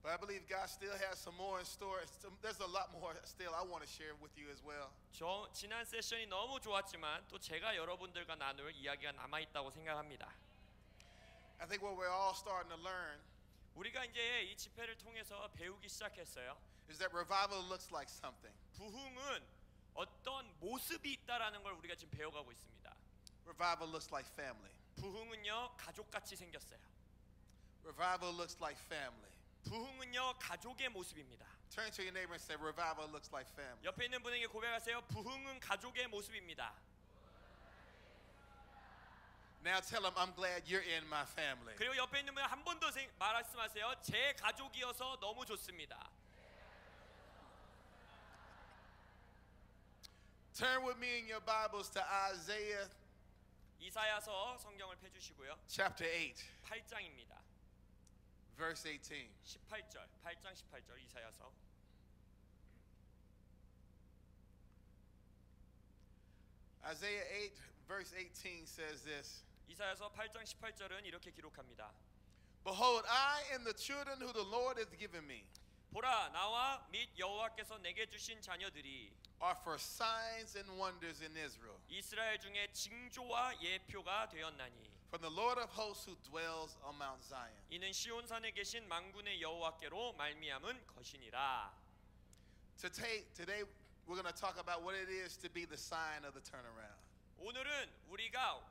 But I believe God still has some more in store. There's a lot more still I want to share with you as well. 저 지난 세션이 너무 좋았지만 또 제가 여러분들과 나눌 이야기가 남아 있다고 생각합니다. I think what we're all starting to learn 우리가 이제 이 집회를 통해서 배우기 시작했어요. is that revival looks like something. 부흥은 어떤 모습이 있다라는 걸 우리가 지금 배워가고 있습니다. Revival looks like family. 부흥은요 가족같이 생겼어요. Revival looks like family. 부흥은요 가족의 모습입니다. Turn to your neighbor and say, revival looks like family. 옆에 있는 분에게 고백하세요. 부흥은 가족의 모습입니다. Now tell them, I'm glad you're in my family. 그리고 옆에 있는 분 한 번 더 말씀하세요. 제 가족이어서 너무 좋습니다. Turn with me in your Bibles to Isaiah 이사야서 성경을 펴주시고요. chapter 8, 8장입니다. verse 18. 18절, 8장 18절 이사야서. Isaiah 8, verse 18 says this. 이사야서 8장 18절은 이렇게 기록합니다. Behold, I and the children who the Lord has given me 보라, 나와 및 여호와께서 내게 주신 자녀들이 are for signs and wonders in Israel. 이스라엘 중에 징조와 예표가 되었나니 From the Lord of hosts who dwells on Mount Zion. 이는 시온산에 계신 만군의 여호와께로 말미암은 것이니라. Today we're going to talk about what it is to be the sign of the turnaround. 오늘은 우리가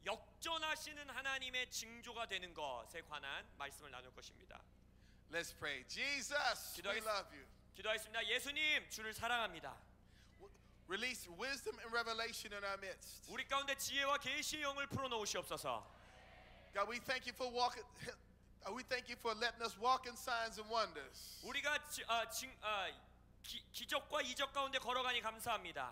역전하시는 하나님의 징조가 되는 것에 관한 말씀을 나눌 것입니다. Let's pray. Jesus, we love you. 기도하겠습니다. 예수님, 주를 사랑합니다. Release wisdom and revelation in our midst. 우리 가운데 지혜와 계시의 영을 풀어놓으시옵소서. God, we thank you for we thank you for letting us walk in signs and wonders. 우리가 기적과 이적 가운데 걸어가니 감사합니다.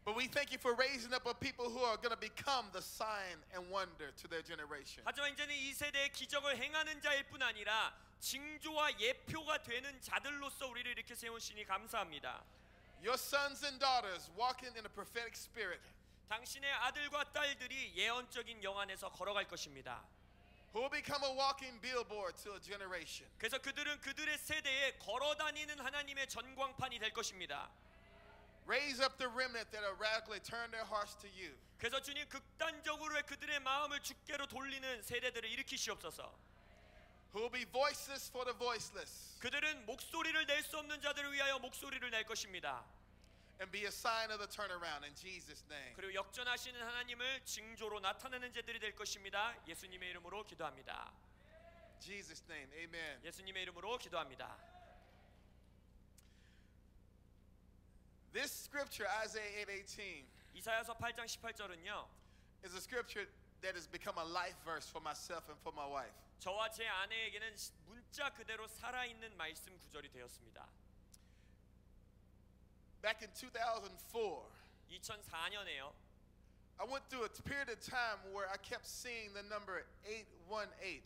But we thank you for raising up a people who are going to become the sign and wonder to their generation. 하지만 이제는 이 세대에 기적을 행하는 자일 뿐 아니라 징조와 예표가 되는 자들로서 우리를 이렇게 세우시니 감사합니다. Your sons and daughters walking in a prophetic spirit. 당신의 아들과 딸들이 예언적인 영 안에서 걸어갈 것입니다. Who will become a walking billboard to a generation. 그래서 그들은 그들의 세대에 걸어다니는 하나님의 전광판이 될 것입니다. Raise up the remnant that have radically turned their hearts to you. 그래서 주님 극단적으로 그들의 마음을 주께로 돌리는 세대들을 일으키시옵소서. Who will be voiceless for the voiceless. 그들은 목소리를 낼 수 없는 자들을 위하여 목소리를 낼 것입니다. And be a sign of the turnaround in Jesus' name. 그리고 역전하시는 하나님을 징조로 나타내는 자들이 될 것입니다. 예수님의 이름으로 기도합니다. Jesus' name, amen. 예수님의 이름으로 기도합니다. This scripture, Isaiah 8:18, 이사야서 8장 18절은요. is a scripture that has become a life verse for myself and for my wife. 저와 제 아내에게는 문자 그대로 살아있는 말씀 구절이 되었습니다. Back in 2004, 2004년에요. I went through a period of time where I kept seeing the number 818.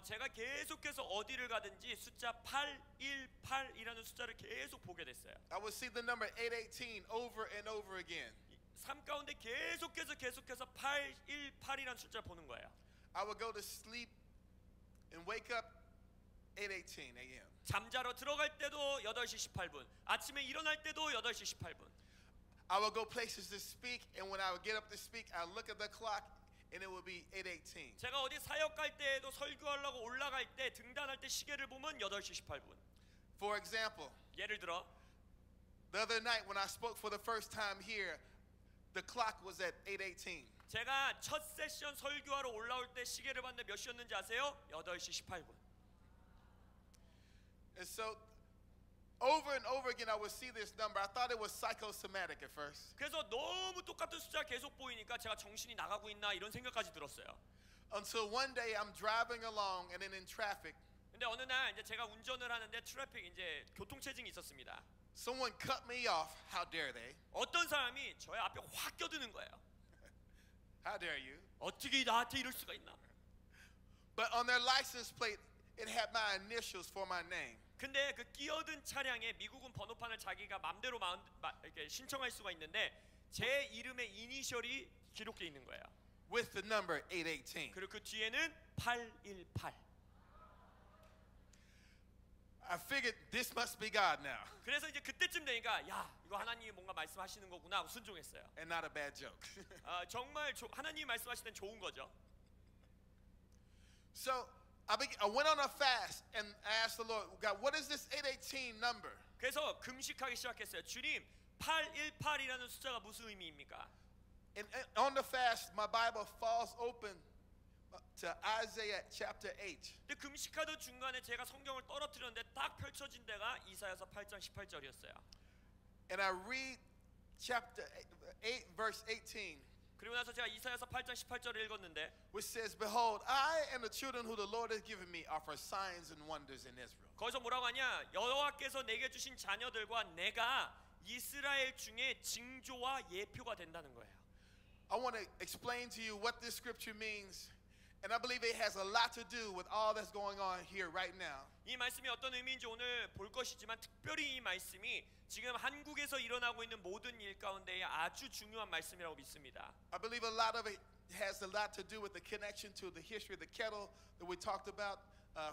제가 계속해서 어디를 가든지 숫자 818이라는 숫자를 계속 보게 됐어요. I would see the number 818 over and over again. 삶 가운데 계속해서 818이라는 숫자를 보는 거예요. I would go to sleep and wake up 8:18 a.m. 잠자러 들어갈 때도 8시 18분, 아침에 일어날 때도 8시 18분. I would go places to speak, and when I would get up to speak, I would look at the clock, and it would be 8:18. 제가 어디 사역 갈 때에도 설교하려고 올라갈 때 등단할 때 시계를 보면 8시 18분. For example, 예를 들어 the other night when I spoke for the first time here, the clock was at 8:18. 제가 첫 세션 설교하러 올라올 때 시계를 봤는데 몇 시였는지 아세요? 8시 18분. And so over and over again I would see this number. I thought it was psychosomatic at first. 그래서 너무 똑같은 숫자 계속 보이니까 제가 정신이 나가고 있나 이런 생각까지 들었어요. Until one day I'm driving along and then in traffic. 근데 어느 날 이제 제가 운전을 하는데 트래픽 이제 교통체증이 있었습니다. Someone cut me off. How dare they? 어떤 사람이 저의 앞에 확 껴드는 거예요. How dare you? 어떻게 나한테 이럴 수가 있나? But on their license plate it had my initials for my name. 근데 그 끼어든 차량에 미국은 번호판을 자기가 맘대로 이렇게 신청할 수가 있는데 제 이름의 이니셜이 기록되어 있는 거예요. With the number 818. 그리고 그 뒤에는 818. I figured this must be God now, 그래서 이제 그때쯤 되니까 야 이거 하나님이 뭔가 말씀하시는 거구나 하고 순종했어요. and not a bad joke. 정말 하나님이 말씀하실 땐 좋은 거죠. So I went on a fast and asked the Lord, God, what is this 818 number? 그래서 금식하기 시작했어요. 주님 818이라는 숫자가 무슨 의미입니까? And on the fast, my Bible falls open to Isaiah chapter 8. 근데 금식하던 중간에 제가 성경을 떨어뜨렸는데 딱 펼쳐진 데가 이사야서 8장 18절이었어요. And I read chapter 8 verse 18, 그리고 나서 제가 이사야서 8장 18절을 읽었는데 which says, Behold, I and the children who the Lord has given me are for signs and wonders in Israel. 거기서 뭐라고 하냐? 여호와께서 내게 주신 자녀들과 내가 이스라엘 중에 징조와 예표가 된다는 거예요. I want to explain to you what this scripture means, and I believe it has a lot to do with all that's going on here right now. 이 말씀이 어떤 의미인지 오늘 볼 것이지만 특별히 이 말씀이 지금 한국에서 일어나고 있는 모든 일 가운데에 아주 중요한 말씀이라고 믿습니다. I believe a lot of it has a lot to do with the connection to the history of the kettle that we talked about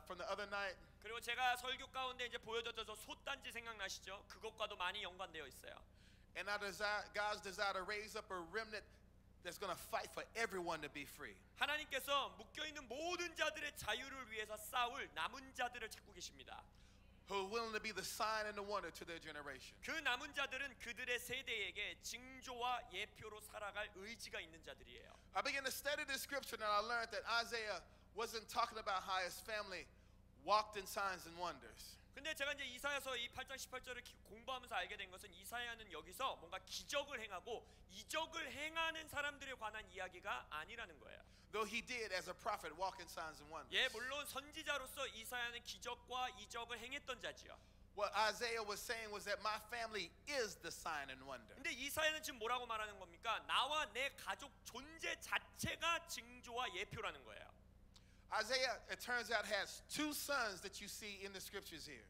from the other night. 그리고 제가 설교 가운데 이제 보여줬던 저 솥단지 생각나시죠? 그것과도 많이 연관되어 있어요. And God's desire to raise up a remnant that's going to fight for everyone to be free. 하나님께서 묶여 있는 모든 자들의 자유를 위해서 싸울 남은 자들을 찾고 계십니다. Who are willing to be the sign and the wonder to their generation. 그 남은 자들은 그들의 세대에게 징조와 예표로 살아갈 의지가 있는 자들이에요. I began to study this scripture and I learned that Isaiah wasn't talking about how his family walked in signs and wonders. 근데 제가 이제 이사야서 이 8장 18절을 공부하면서 알게 된 것은 이사야는 여기서 뭔가 기적을 행하고 이적을 행하는 사람들에 관한 이야기가 아니라는 거예요. Though he did as a prophet walk in signs and wonders. 예, 물론 선지자로서 이사야는 기적과 이적을 행했던 자지요. What Isaiah was saying was that my family is the sign and wonder. 근데 이사야는 지금 뭐라고 말하는 겁니까? 나와 내 가족 존재 자체가 징조와 예표라는 거예요. Isaiah, it turns out, has two sons that you see in the scriptures here.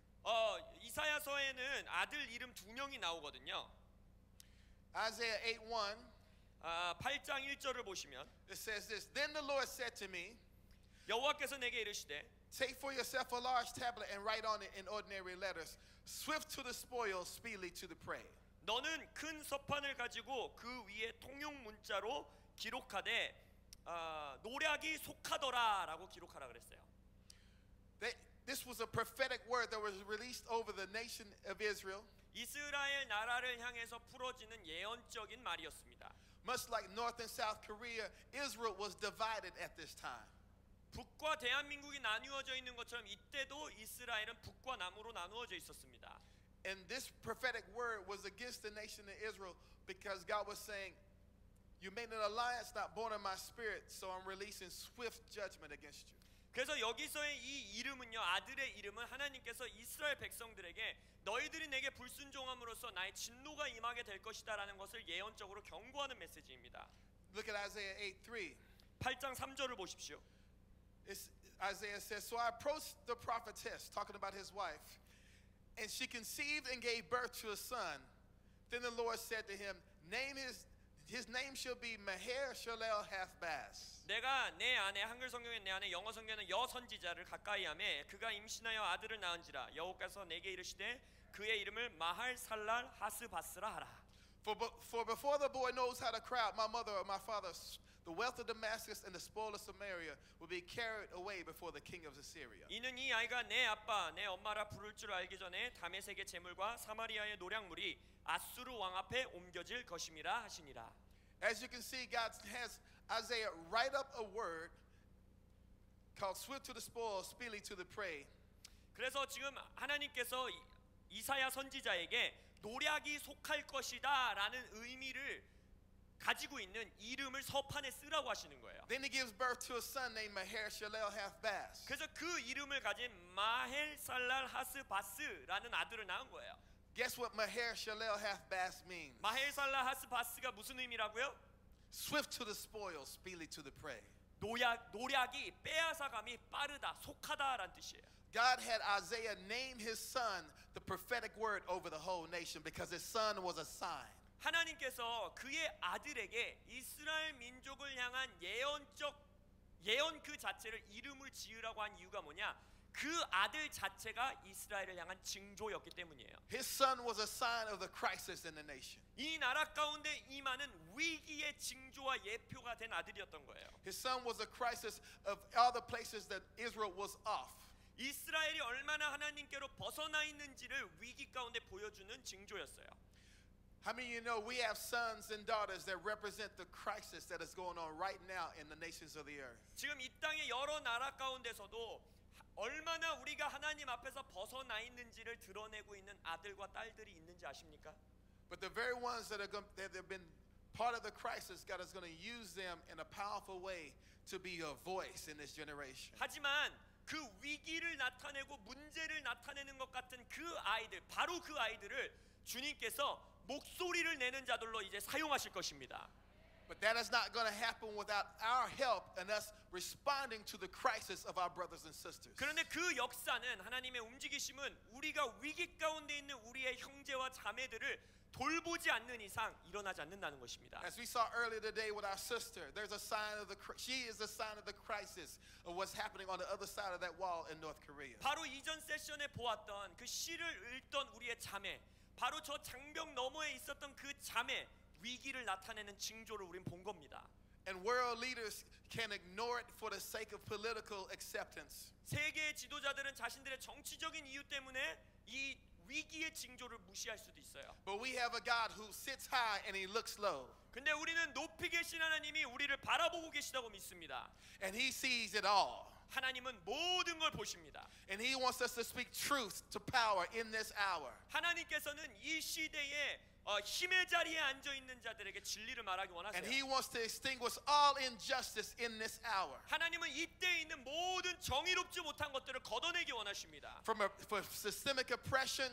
이사야서에는 아들 이름 두 명이 나오거든요. Isaiah 8:1. 8장 1절을 보시면 It says this. Then the Lord said to me, 여호와께서 내게 이르시되 Take for yourself a large tablet and write on it in ordinary letters, swift to the spoil, speedily to the prey. 너는 큰 서판을 가지고 그 위에 통용 문자로 기록하되 노략이 속하더라라고 기록하라 그랬어요. This was a prophetic word that was released over the nation of Israel. 이스라엘 나라를 향해서 풀어지는 예언적인 말이었습니다. Much like North and South Korea, Israel was divided at this time. 북과 대한민국이 나누어져 있는 것처럼 이때도 이스라엘은 북과 남으로 나누어져 있었습니다. And this prophetic word was against the nation of Israel because God was saying, you made an alliance not born of my spirit, so I'm releasing swift judgment against you. 그래서 여기서의 이 이름은요, 아들의 이름은 하나님께서 이스라엘 백성들에게 너희들이 내게 불순종함으로써 나의 진노가 임하게 될 것이다라는 것을 예언적으로 경고하는 메시지입니다. Look at Isaiah 8:3. 8장 3절을 보십시오. Isaiah says, So I approached the prophetess, talking about his wife, and she conceived and gave birth to a son. Then the Lord said to him, His name shall be Maher-shalal-hath-baz. 내가 내 안에 한글 성경에 내 안에 영어 성경에는 여선지자를 가까이 하매 그가 임신하여 아들을 낳은지라 여호와께서 내게 이르시되 그의 이름을 마할-살랄 하스바스라 하라. For before the boy knows how to cry out, my mother or my father, the wealth of Damascus and the spoil of Samaria will be carried away before the king of Assyria. 이는 이 아이가 내 아빠 내 엄마라 부를 줄 알기 전에 다메섹의 재물과 사마리아의 노략물이 아수르 왕 앞에 옮겨질 것임이라 하시니라. As you can see, God has Isaiah write up a word called swift to the spoil, speedily to the prey. 그래서 지금 하나님께서 이사야 선지자에게 노략이 속할 것이다라는 의미를 가지고 있는 이름을 서판에 쓰라고 하시는 거예요. Then he gives birth to a son named Maher-shalal-hath-baz. 그래서 그 이름을 가진 마헬살랄 하스바스라는 아들을 낳은 거예요. Guess what Maher-shalal-hath-baz means? 마헬살랄 하스바스가 무슨 의미라고요? Swift to the spoil, speedily to the prey. 노략이 빼앗아감이 빠르다, 속하다라는 뜻이에요. God had Isaiah name his son the prophetic word over the whole nation because his son was a sign. 하나님께서 그의 아들에게 이스라엘 민족을 향한 예언 그 자체를 이름을 지으라고 한 이유가 뭐냐? 그 아들 자체가 이스라엘을 향한 징조였기 때문이에요. His son was a sign of the crisis in the nation. 이 나라 가운데 임하는 위기의 징조와 예표가 된 아들이었던 거예요. His son was a crisis of all the places that Israel was off. 이스라엘이 얼마나 하나님께로 벗어나 있는지를 위기 가운데 보여주는 징조였어요. How many of you know we have sons and daughters that represent the crisis that is going on right now in the nations of the earth? 지금 이 땅의 여러 나라 가운데서도 얼마나 우리가 하나님 앞에서 벗어나 있는지를 드러내고 있는 아들과 딸들이 있는지 아십니까? But the very ones that have been part of the crisis, God is going to use them in a powerful way to be a voice in this generation. 하지만 그 위기를 나타내고 문제를 나타내는 것 같은 그 아이들, 바로 그 아이들을 주님께서 목소리를 내는 자들로 이제 사용하실 것입니다. But that is not going to happen without our help and us responding to the crisis of our brothers and sisters. 그런데 그 역사는 하나님의 움직이심은 우리가 위기 가운데 있는 우리의 형제와 자매들을 돌보지 않는 이상 일어나지 않는다는 것입니다. As we saw earlier today with our sister, there's a sign of she is a sign of the crisis of what's happening on the other side of that wall in North Korea. 바로 이전 세션에 보았던 그 시를 읽던 우리의 자매, 바로 저 장벽 너머에 있었던 그 자매 위기를 나타내는 징조를 우린 본 겁니다. And world leaders can ignore it for the sake of political acceptance. 세계 지도자들은 자신들의 정치적인 이유 때문에 이 위기의 징조를 무시할 수도 있어요. But we have a God who sits high and he looks low. 근데 우리는 높이 계신 하나님이 우리를 바라보고 계시다고 믿습니다. And he sees it all. 하나님은 모든 걸 보십니다. And he wants us to speak truth to power in this hour. 하나님께서는 이 시대에 힘의 자리에 앉아 있는 자들에게 진리를 말하기 원하세요. And he wants to extinguish all injustice in this hour. 하나님은 이때 있는 모든 정의롭지 못한 것들을 걷어내기 원하십니다. For systemic oppression,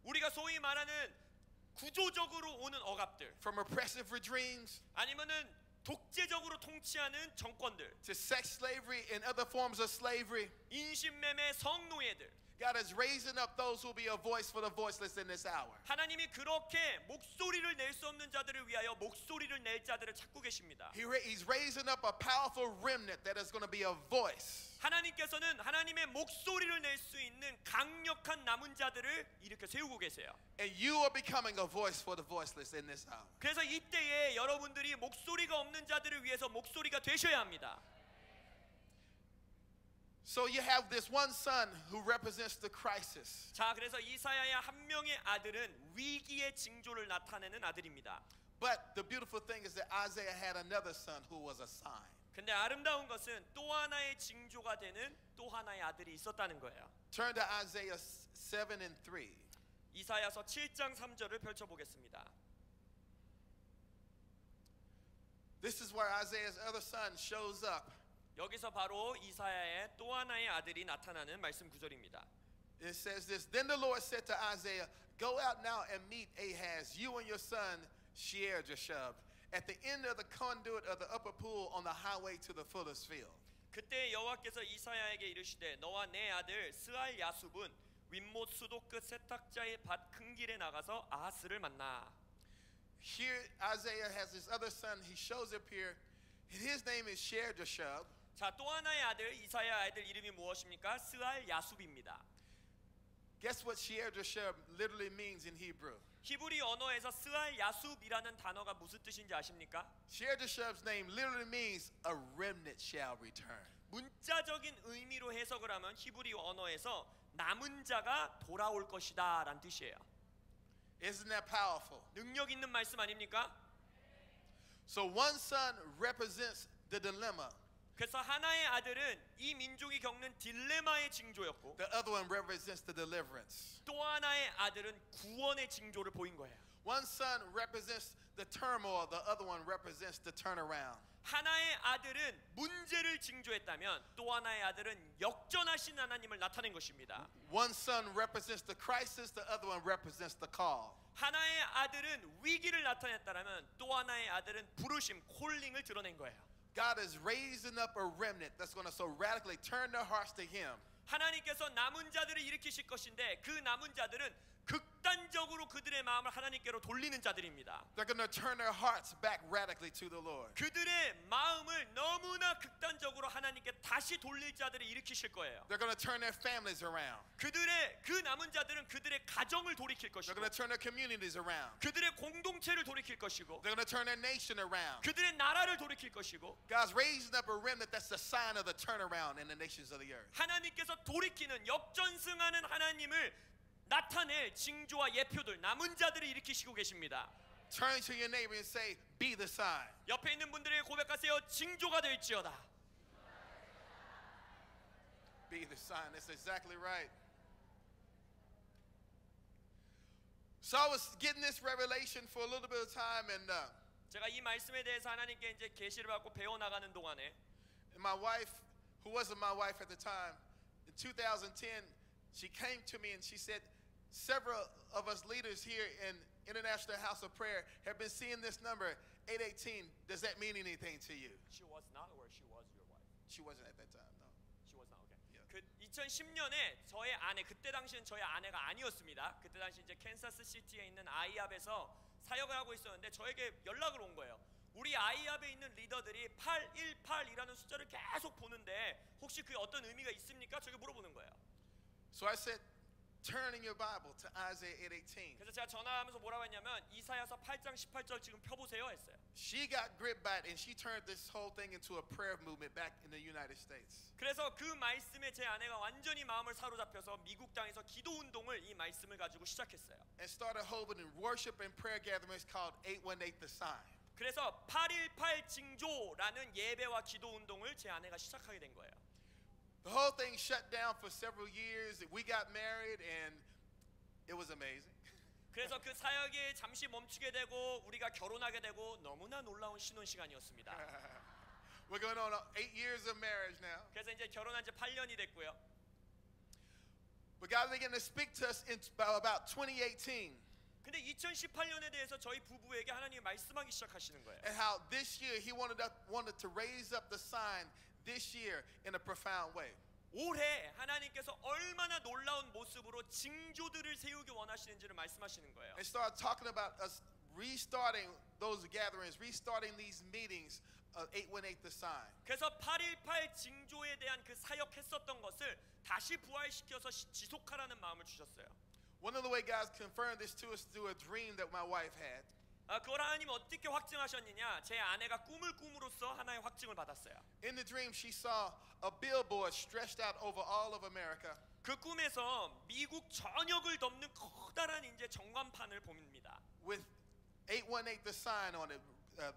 우리가 소위 말하는 구조적으로 오는 억압들, from oppressive regimes, 아니면은 독재적으로 통치하는 정권들, to sex slavery and other forms of slavery. 인신매매, 성노예들. God is raising up those who will be a voice for the voiceless in this hour. 하나님이 그렇게 목소리를 낼 수 없는 자들을 위하여 목소리를 낼 자들을 찾고 계십니다. He's raising up a powerful remnant that is going to be a voice. 하나님께서는 하나님의 목소리를 낼 수 있는 강력한 남은 자들을 이렇게 세우고 계세요. And you are becoming a voice for the voiceless in this hour. 그래서 이때에 여러분들이 목소리가 없는 자들을 위해서 목소리가 되셔야 합니다. So you have this one son who represents the crisis. 자, 그래서 이사야의 한 명의 아들은 위기의 징조를 나타내는 아들입니다. But the beautiful thing is that Isaiah had another son who was a sign. 근데 아름다운 것은 또 하나의 징조가 되는 또 하나의 아들이 있었다는 거예요. Turn to Isaiah 7 and 3. 이사야서 7장 3절을 펼쳐보겠습니다. This is where Isaiah's other son shows up. 여기서 바로 이사야의 또 하나의 아들이 나타나는 말씀 구절입니다. It says this, Then the Lord said to Isaiah, Go out now and meet Ahaz, you and your son Shear-Jashub, at the end of the conduit of the upper pool on the highway to the fuller's field. 그때 여호와께서 이사야에게 이르시되 너와 내 아들 스알 야숲은 윗못 수도 끝 세탁자의 밭 큰 길에 나가서 아하스를 만나. Here Isaiah has his other son, he shows up here. His name is Shear-Jashub. 자, 또 하나의 아들 이사야 아들 이름이 무엇입니까? 스알 야숲입니다. Guess what Shear-Jashub literally means in Hebrew? 히브리 언어에서 스알 야숲이라는 단어가 무슨 뜻인지 아십니까? Shear-Jashub's name literally means a remnant shall return. 문자적인 의미로 해석을 하면 히브리 언어에서 남은 자가 돌아올 것이다라는 뜻이에요. Isn't that powerful? 능력 있는 말씀 아닙니까? So one son represents the dilemma. 그래서 하나의 아들은 이 민족이 겪는 딜레마의 징조였고 The other one represents the deliverance. 또 하나의 아들은 구원의 징조를 보인 거예요. One son represents the turmoil, the other one represents the turnaround. 하나의 아들은 문제를 징조했다면 또 하나의 아들은 역전하신 하나님을 나타낸 것입니다. One son represents the crisis, the other one represents the call. 하나의 아들은 위기를 나타냈다면 또 하나의 아들은 부르심, 콜링을 드러낸 거예요. God is raising up a remnant that's going to so radically turn their hearts to Him. 하나님께서 남은 자들을 일으키실 것인데 그 남은 자들은 극단적으로 그들의 마음을 하나님께로 돌리는 자들입니다. They're going to turn their hearts back radically to the Lord. 그들의 마음을 너무나 극단적으로 하나님께 다시 돌릴 자들을 일으키실 거예요. They're going to turn their families around. 그들의 그 남은 자들은 그들의 가정을 돌이킬 They're 것이고 going to turn their communities around. 그들의 공동체를 돌이킬 것이고 They're going to turn their nation around. 그들의 나라를 돌이킬 것이고 God's raising up a remnant that's the sign of the turnaround in the nations of the earth. 하나님께서 돌이키는 역전승하는 하나님을 나타낼 징조와 예표들 남은 자들을 일으키시고 계십니다. Turn to your neighbor and say, be the sign. 옆에 있는 분들에게 고백하세요. 징조가 될지어다. Be the sign. That's exactly right. So I was getting this revelation for a little bit of time, and 제가 이 말씀에 대해서 하나님께 이제 계시를 받고 배워 나가는 동안에 my wife, who wasn't my wife at the time, in 2010, she came to me and she said, several of us leaders here in International House of Prayer have been seeing this number, 818. Does that mean anything to you? She was not or she was your wife? She wasn't at that time, no. She was not. Okay. Yeah. 그 2010년에 저의 아내 그때 당시는 저의 아내가 아니었습니다. 그때 당시 이제 캔사스 시티에 있는 아이압에서 사역을 하고 있었는데 저에게 연락을 온 거예요. 우리 아이압에 있는 리더들이 818이라는 숫자를 계속 보는데 혹시 그게 어떤 의미가 있습니까? 저에게 물어보는 거예요. So I said, turn in your Bible to Isaiah 8:18. 그래서 제가 전화하면서 뭐라고 했냐면 이사야서 8장 18절 지금 펴보세요 했어요. She got gripped by it and she turned this whole thing into a prayer movement back in the United States. 그래서 그 말씀에 제 아내가 완전히 마음을 사로잡혀서 미국 땅에서 기도 운동을 이 말씀을 가지고 시작했어요. And started holding worship and prayer gatherings called 818 The Sign. 그래서 818 징조라는 예배와 기도 운동을 제 아내가 시작하게 된 거예요. The whole thing shut down for several years. We got married and it was amazing. 그래서 그 사역이 잠시 멈추게 되고 우리가 결혼하게 되고 너무나 놀라운 신혼 시간이었습니다. We're going on 8 years of marriage now. 그래서 이제 결혼한 지 8년이 됐고요. But God began to speak to us in about 2018 근데 2018년에 대해서 저희 부부에게 하나님이 말씀하기 시작하시는 거예요. and how this year He wanted to raise up the sign this year in a profound way. 올해 하나님께서 얼마나 놀라운 모습으로 징조들을 세우기 원하시는지를 말씀하시는 거예요. And started talking about us restarting those gatherings, restarting these meetings of 818 The Sign. 그래서 818 징조에 대한 그 사역했었던 것을 다시 부활시켜서 지속하라는 마음을 주셨어요. One of the way God confirmed this to us through a dream that my wife had. 그걸 하나님 어떻게 확증하셨느냐? 제 아내가 꿈을 꿈으로써 하나의 확증을 받았어요. In the dream, she saw a billboard stretched out over all of America. 그 꿈에서 미국 전역을 덮는 커다란 이제 전광판을 봅니다. With 818 The Sign on it,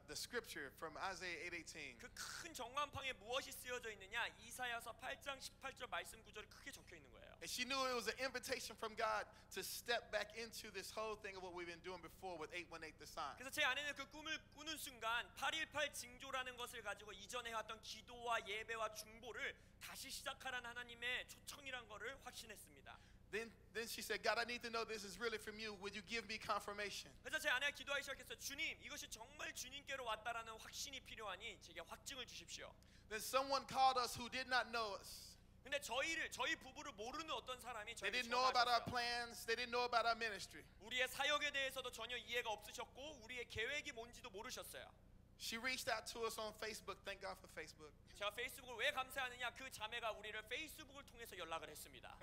the scripture from Isaiah 8:18. 그 큰 전광판에 무엇이 쓰여져 있느냐? 이사야서 8장 18절 말씀 구절이 크게 적혀 있는 거예요. And she knew it was an invitation from God to step back into this whole thing of what we've been doing before with 818 The Sign. 그래서 제 아내는 그 꿈을 꾸는 순간 818 징조라는 것을 가지고 이전에 해왔던 기도와 예배와 중보를 다시 시작하라는 하나님의 초청이란 것을 확신했습니다. Then she said, God, I need to know this is really from you. Would you give me confirmation? 그래서 제 아내가 기도하기 시작했어요. 주님, 이것이 정말 주님께로 왔다라는 확신이 필요하니 제게 확증을 주십시오. Then someone called us who did not know us. 근데 저희 부부를 모르는 어떤 사람이 They 저에게 didn't know about our 전화하셨어요. plans. They didn't know about our ministry. 우리의 사역에 대해서도 전혀 이해가 없으셨고 우리의 계획이 뭔지도 모르셨어요. She reached out to us on Facebook. Thank God for Facebook. 제가 페이스북을 왜 감사하느냐? 그 자매가 우리를 페이스북을 통해서 연락을 했습니다.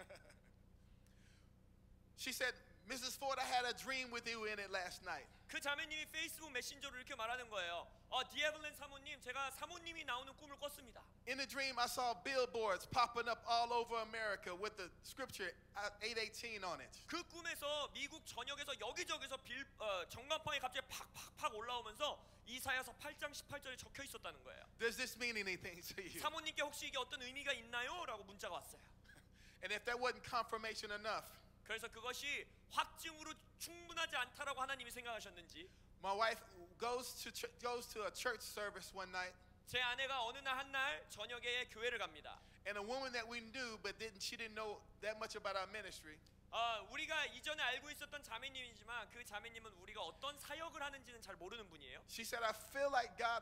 She said, Mrs. Ford, I had a dream with you in it last night. 그 자매님이 페이스북 메신저로 이렇게 말하는 거예요. 디에블렌 사모님, 제가 사모님이 나오는 꿈을 꿨습니다. In the dream, I saw billboards popping up all over America with the scripture 818 on it. 그 꿈에서 미국 전역에서 여기저기서 전광판이 갑자기 팍팍팍 올라오면서 이사야서 8장 18절에 적혀 있었다는 거예요. Does this mean anything to you? 사모님께 혹시 이게 어떤 의미가 있나요? 라고 문자가 왔어요. And if that wasn't confirmation enough, 그래서 그것이 확증으로 충분하지 않다라고 하나님이 생각하셨는지 my wife goes to a church service one night, 제 아내가 어느 날 한 날 저녁에 교회를 갑니다. and a woman that we knew but she didn't know that much about our ministry. 우리가 이전에 알고 있었던 자매님이지만 그 자매님은 우리가 어떤 사역을 하는지는 잘 모르는 분이에요. She said, I feel like God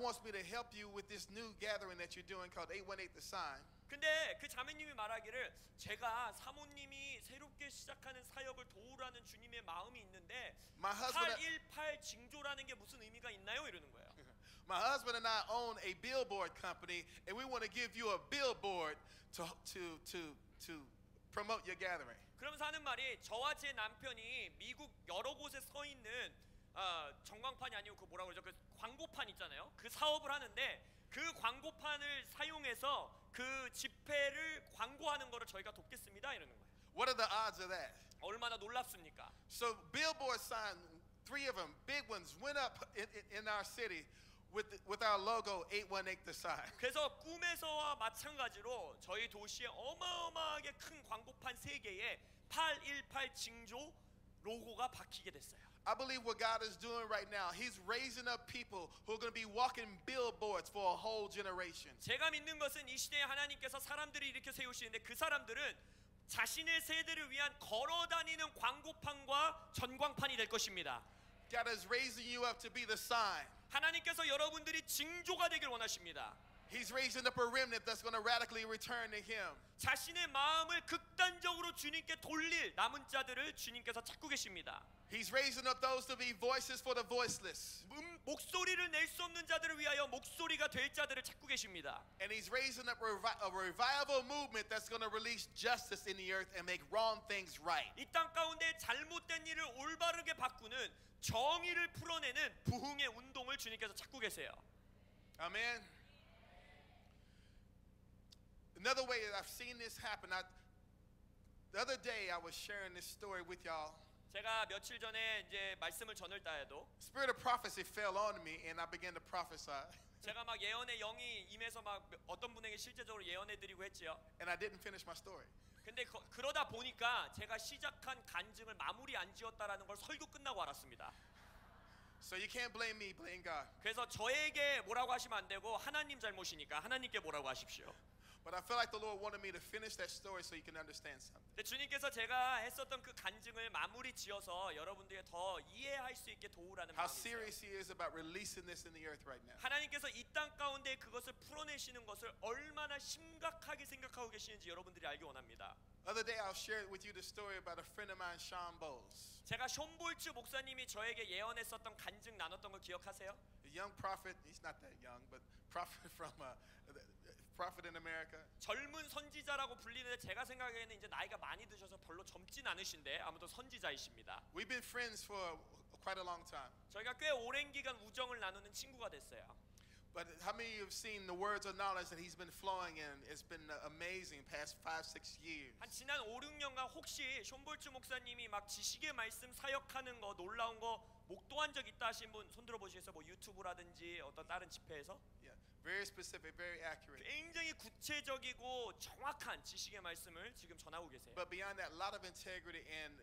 wants me to help you with this new gathering that you're doing called 818 The Sign. 근데 그 자매님이 말하기를 제가 사모님이 새롭게 시작하는 사역을 도우라는 주님의 마음이 있는데 My husband, 818 징조라는 게 무슨 의미가 있나요? 이러는 거예요. my husband and I own a billboard company, and we want to give you a billboard to promote your gathering. 그러면서 하는 말이 저와 제 남편이 미국 여러 곳에 서 있는 전광판이 아니고 그 뭐라고 그러죠? 그 광고판 있잖아요. 그 사업을 하는데 그 광고판을 사용해서 그 집회를 광고하는 거를 저희가 돕겠습니다. 이러는 거예요. What are the odds of that? 얼마나 놀랍습니까? So billboard sign, 3 of them, big ones, went up in our city with our logo 818 the sign. 그래서 꿈에서와 마찬가지로 저희 도시에 어마어마하게 큰 광고판 3개에 818 징조 로고가 박히게 됐어요. I believe what God is doing right now, He's raising up people who are going to be walking billboards for a whole generation. 제가 믿는 것은 이 시대에 하나님께서 사람들을 일으켜 세우시는데 그 사람들은 자신의 세대를 위한 걸어다니는 광고판과 전광판이 될 것입니다. God is raising you up to be the sign. 하나님께서 여러분들이 징조가 되길 원하십니다. He's raising up a remnant that's going to radically return to Him. 자신의 마음을 극단적으로 주님께 돌릴 남은 자들을 주님께서 찾고 계십니다. He's raising up those to be voices for the voiceless. 목소리를 낼 수 없는 자들을 위하여 목소리가 될 자들을 찾고 계십니다. And He's raising up a revival movement that's going to release justice in the earth and make wrong things right. 이 땅 가운데 잘못된 일을 올바르게 바꾸는 정의를 풀어내는 부흥의 운동을 주님께서 찾고 계세요. Amen. Another way that I've seen this happen, the other day I was sharing this story with y'all. 제가 며칠 전에 이제 말씀을 전할 때에도 Spirit of prophecy fell on me and I began to prophesy. 제가 막 예언의 영이 임해서 막 어떤 분에게 실제적으로 예언해 드리고 했지요. And I didn't finish my story. 근데 그러다 보니까 제가 시작한 간증을 마무리 안 지었다라는 걸 설교 끝나고 알았습니다. So you can't blame me, blame God. 그래서 저에게 뭐라고 하시면 안 되고 하나님 잘못이니까 하나님께 뭐라고 하십시오. But I feel like the Lord wanted me to finish that story so you can understand something. 근데 주님께서 제가 했었던 그 간증을 마무리 지어서 여러분들에게 더 이해할 수 있게 도우라는 How 마음이 있어요. serious He is about releasing this in the earth right now. 하나님께서 이 땅 가운데 그것을 풀어내시는 것을 얼마나 심각하게 생각하고 계시는지 여러분들이 알기 원합니다. Other day I'll share with you the story about a friend of mine, Sean Bowles. 제가 숀 볼츠 목사님이 저에게 예언했었던 간증 나눴던 거 기억하세요? A young prophet, he's not that young, but prophet from prophet in America. 젊은 선지자라고 불리는데 제가 생각에는 이제 나이가 많이 드셔서 별로 젊진 않으신데 아무튼 선지자이십니다. We've been friends for quite a long time. 저희가 꽤 오랜 기간 우정을 나누는 친구가 됐어요. But how many of you have seen the words of knowledge that he's been flowing in? It's been amazing past 5-6 years. 한 지난 5-6년간 혹시 숀 볼츠 목사님이 막 지식의 말씀 사역하는 거 놀라운 거 목도한 적 있다 하신 분 손들어 보시겠어요? 뭐 유튜브라든지 어떤 다른 집회에서? Yeah, very specific, very accurate. 굉장히 구체적이고 정확한 지식의 말씀을 지금 전하고 계세요. But beyond that, a lot of integrity and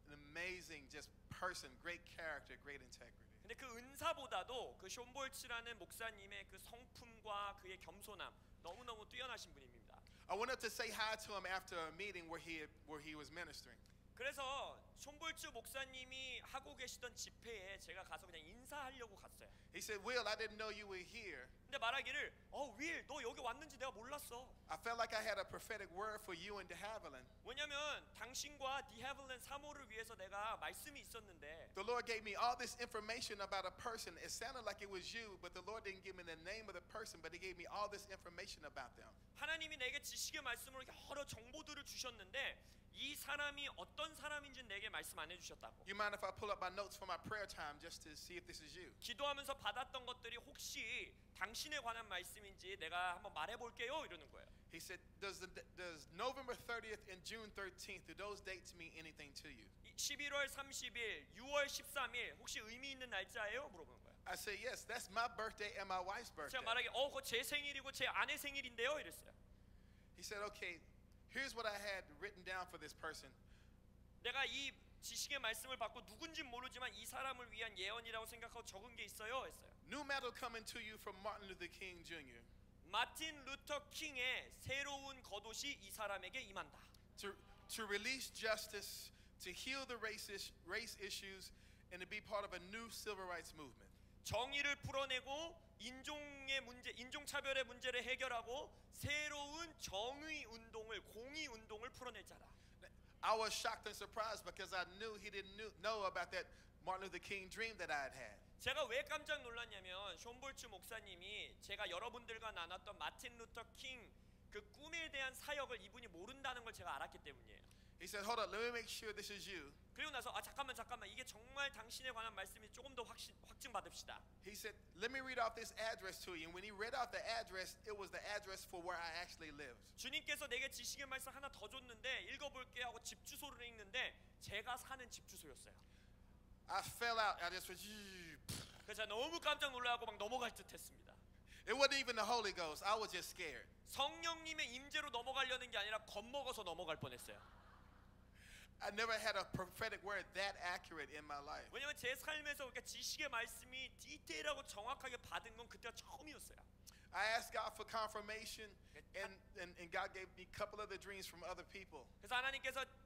an amazing just person, great character, great integrity. 근데 그 은사보다도 그 숀 볼츠라는 목사님의 그 성품과 그의 겸손함 너무너무 뛰어나신 분입니다. I went up to say hi to him after a meeting where he was ministering. 그래서 숀 볼츠 목사님이 하고 계시던 집회에 제가 가서 그냥 인사하려고 갔어요. He said, "Will, I didn't know you were here. 근데 말하기를 윌, 너 여기 왔는지 내가 몰랐어. I felt like I had a prophetic word for you and De Havilland. 왜냐면 당신과 디헤블랜 사모를 위해서 내가 말씀이 있었는데 The Lord gave me all this information about a person. It sounded like it was you, but the Lord didn't give me the name of the person, but He gave me all this information about them." 하나님이 내게 지식의 말씀으로 여러 정보들을 주셨는데 이 사람이 어떤 사람인지는 내게 말씀 안 해주셨다고. You mind if I pull up my notes for my prayer time just to see if this is you? 기도하면서 받았던 것들이 혹시 당신에 관한 말씀인지 내가 한번 말해볼게요 이러는 거예요. He said, does November 30th and June 13th, do those dates mean anything to you? 11월 30일, 6월 13일 혹시 의미 있는 날짜예요? 물어보는 거예요. I said, yes, that's my birthday and my wife's birthday. 제가 말하기 그거 제 생일이고 제 아내 생일인데요 이랬어요. He said, okay, here's what I had written down for this person. 내가 이 지식의 말씀을 받고 누군지 모르지만 이 사람을 위한 예언이라고 생각하고 적은 게 있어요 했어요. New metal coming to you from Martin Luther King Jr. 마틴 루터 킹의 새로운 겉옷이 이 사람에게 임한다. To release justice, to heal the race issues, and to be part of a new civil rights movement. 정의를 풀어내고 인종의 문제, 인종차별의 문제를 해결하고 새로운 정의 운동을, 공의 운동을 풀어낼 자라. I was shocked and surprised because I knew he didn't know about that Martin Luther King dream that I had had. 제가 왜 깜짝 놀랐냐면 숀 볼츠 목사님이 제가 여러분들과 나눴던 마틴 루터 킹 그 꿈에 대한 사역을 이분이 모른다는 걸 제가 알았기 때문이에요. He said, hold up, let me make sure this is you. 그리고 나서 잠깐만 이게 정말 당신에 관한 말씀이 조금 더 확증 받읍시다. He said, let me read off this address to you. And when he read out the address, it was the address for where I actually lived. 주님께서 내게 지식의 말씀 하나 더 줬는데 읽어볼게 하고 집 주소를 읽는데 제가 사는 집 주소였어요. I fell out. I just was. 그래서 제가 너무 깜짝 놀라고 막 넘어갈 듯했습니다. It wasn't even the Holy Ghost. I was just scared. 성령님의 임재로 넘어가려는 게 아니라 겁먹어서 넘어갈 뻔했어요. I never had a prophetic word that accurate in my life. 왜냐면 제 삶에서 그러니까 지식의 말씀이 디테일하고 정확하게 받은 건 그때가 처음이었어요. I asked God for confirmation, and God gave me a couple other dreams from other people. 그래서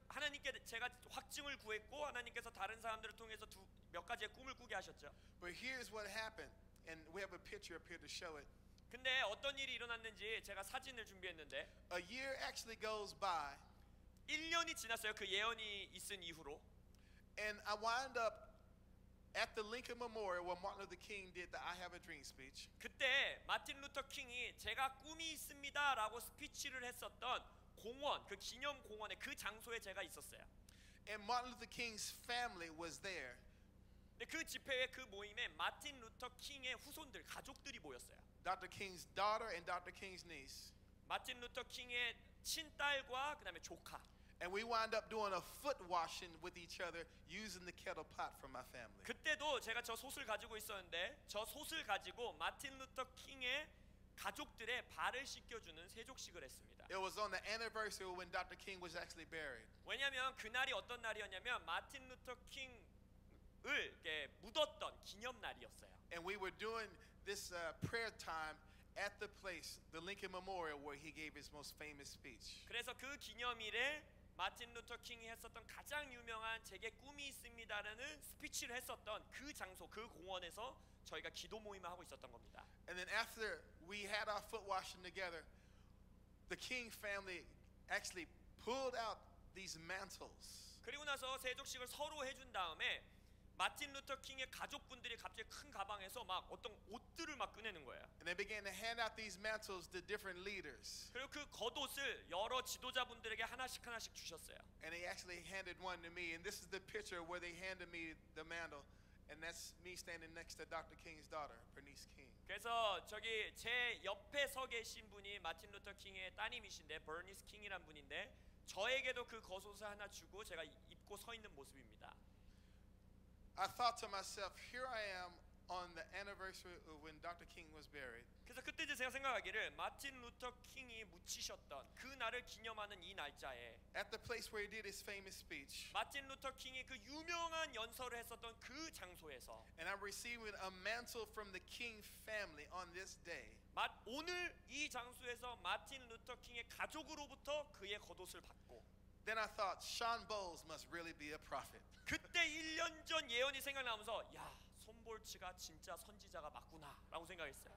하나님께 제가 확증을 구했고 하나님께서 다른 사람들을 통해서 몇 가지의 꿈을 꾸게 하셨죠. But here's what happened, and we have a picture up here to show it. 근데 어떤 일이 일어났는지 제가 사진을 준비했는데 A year actually goes by. 1년이 지났어요. 그 예언이 있은 이후로. And I wind up at the Lincoln Memorial where Martin Luther King did the I Have a Dream speech. 그때 마틴 루터 킹이 제가 꿈이 있습니다라고 스피치를 했었던 공원, 그 기념 공원의 그 장소에 제가 있었어요. And Martin Luther King's family was there. 근데 그 집회에 그 모임에 마틴 루터 킹의 후손들, 가족들이 모였어요. Dr. King's daughter and Dr. King's niece. 마틴 루터 킹의 친딸과 그다음에 조카. And we wound up doing a foot washing with each other using the kettle pot from my family. 그때도 제가 저 솥을 가지고 있었는데 저 솥을 가지고 마틴 루터 킹의 가족들의 발을 씻겨주는 세족식을 했습니다. It was on the anniversary when Dr. King was actually buried. 왜냐하면 그날이 어떤 날이었냐면 마틴 루터 킹을 묻었던 기념 날이었어요. And we were doing this prayer time at the place, the Lincoln Memorial, where he gave his most famous speech. 그래서 그 기념일에 마틴 루터 킹이 했었던 가장 유명한 제게 꿈이 있습니다라는 스피치를 했었던 그 장소, 그 공원에서 저희가 기도 모임을 하고 있었던 겁니다. And then after we had our foot washing together, the King family actually pulled out these mantles. 그리고 나서 세족식을 서로 해준 다음에 마틴 루터 킹의 가족분들이 갑자기 큰 가방에서 막 어떤 옷들을 막 꺼내는 거예요. And they began to hand out these mantles to different leaders. 그리고 그 겉옷을 여러 지도자분들에게 하나씩 주셨어요. And they actually handed one to me. And this is the picture where they handed me the mantle. And that's me standing next to Dr. King's daughter, Bernice King. 그래서 저기 제 옆에 서 계신 분이 마틴 루터 킹의 따님이신데 버니스 킹이란 분인데 저에게도 그 겉옷을 하나 주고 제가 입고 서 있는 모습입니다. I thought to myself, here I am on the anniversary of when Dr. King was buried. 그래서 그때 이제 제가 생각하기를 마틴 루터 킹이 묻히셨던 그 날을 기념하는 이 날짜에 At the place where he did his famous speech. 마틴 루터 킹이 그 유명한 연설을 했었던 그 장소에서 And I'm receiving a mantle from the King family on this day. 오늘 이 장소에서 마틴 루터 킹의 가족으로부터 그의 겉옷을 받고 Then I thought, Sean Bowles must really be a prophet. 그때 1년 전 예언이 생각나면서 야, 손볼츠가 진짜 선지자가 맞구나라고 생각했어요.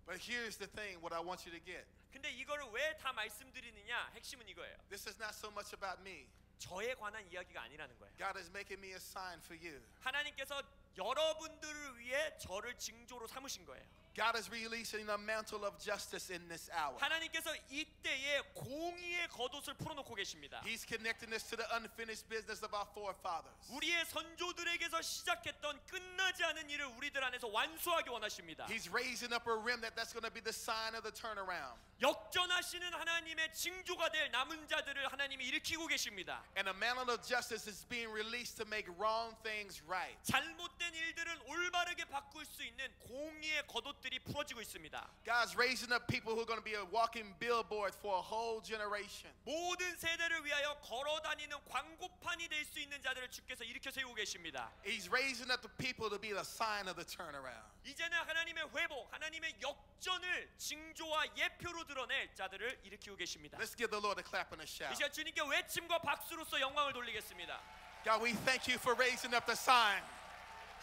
But here's the thing, what I want you to get. 근데 이거를 왜 다 말씀드리느냐? 핵심은 이거예요. This is not so much about me. 저에 관한 이야기가 아니라는 거예요. God is making me a sign for you. 하나님께서 여러분들을 위해 저를 징조로 삼으신 거예요. God is releasing a mantle of justice in this hour. 하나님께서 이때에 공의의 겉옷을 풀어놓고 계십니다. He's connecting us to the unfinished business of our forefathers. 우리의 선조들에게서 시작했던 끝나지 않은 일을 우리들 안에서 완수하기 원하십니다. He's raising up a remnant that's going to be the sign of the turnaround. 역전하시는 하나님의 징조가 될 남은 자들을 하나님이 일으키고 계십니다. And a mantle of justice is being released to make wrong things right. 잘못된 일들을 올바르게 바꿀 수 있는 공의의 겉옷들이 풀어지고 있습니다. God's raising up people who are going to be a walking billboard for a whole generation. 모든 세대를 위하여 걸어다니는 광고판이 될 수 있는 자들을 주께서 일으켜 세우고 계십니다. He's raising up the people to be the sign of the turnaround. 이제는 하나님의 회복, 하나님의 역전을 징조와 예표로 드러낼 자들을 일으키고 계십니다. Let's give the Lord a clap and a shout. 이제 주님께 외침과 박수로서 영광을 돌리겠습니다. God, we thank you for raising up the sign.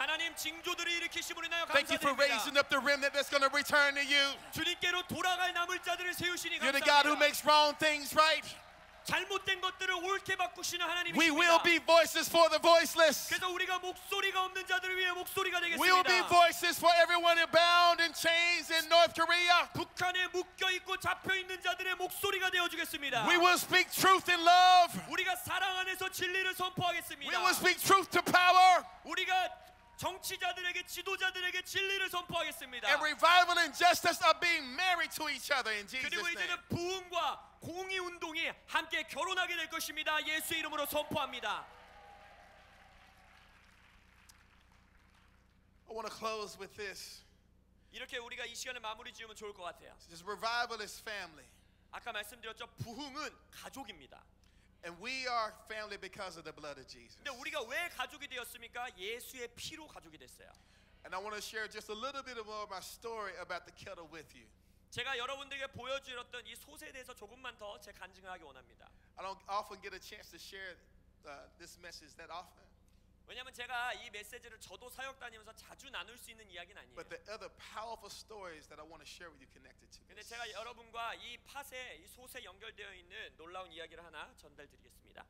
하나님 징조들을 일으키심으로 인하여 Thank you for raising 감사드립니다. up the remnant that's going to return to you. 주님께로 돌아갈 남을 자들을 세우시니 You're the God who 감사합니다. makes wrong things right. 잘못된 것들을 옳게 바꾸시는 We will 하나님이십니다. be voices for the voiceless. 그래서 우리가 목소리가 없는 자들을 위해 목소리가 We'll be 되겠습니다. voices for everyone bound in chains in North Korea. 북한에 묶여 있고 잡혀 있는 자들의 목소리가 되어 주겠습니다. We will speak truth in love. 우리가 사랑 안에서 진리를 We 선포하겠습니다. will speak truth to power. 우리가 정치자들에게 지도자들에게 진리를 선포하겠습니다. And revival and justice are being married to each other in Jesus' 그리고 name. 이제는 부흥과 공의 운동이 함께 결혼하게 될 것입니다. 예수의 이름으로 선포합니다. I want to close with this. 이렇게 우리가 이 시간을 마무리 지으면 좋을 것 같아요. This revival is family. 아까 말씀드렸죠. 부흥은 가족입니다. And we are family because of the blood of Jesus. 근데 우리가 왜 가족이 되었습니까? 예수의 피로 가족이 됐어요. And I want to share just a little bit more of my story about the kettle with you. 제가 여러분들에게 보여주었던 이 솥에 대해서 조금만 더 제 간증하기 원합니다. I don't often get a chance to share this message that often. 왜냐하면 제가 이 메시지를 저도 사역 다니면서 자주 나눌 수 있는 이야기는 아니에요. But the other powerful stories that I want to share with you connected to 근데 this. 제가 여러분과 이 팥에 이 솥에 연결되어 있는 놀라운 이야기를 하나 전달드리겠습니다.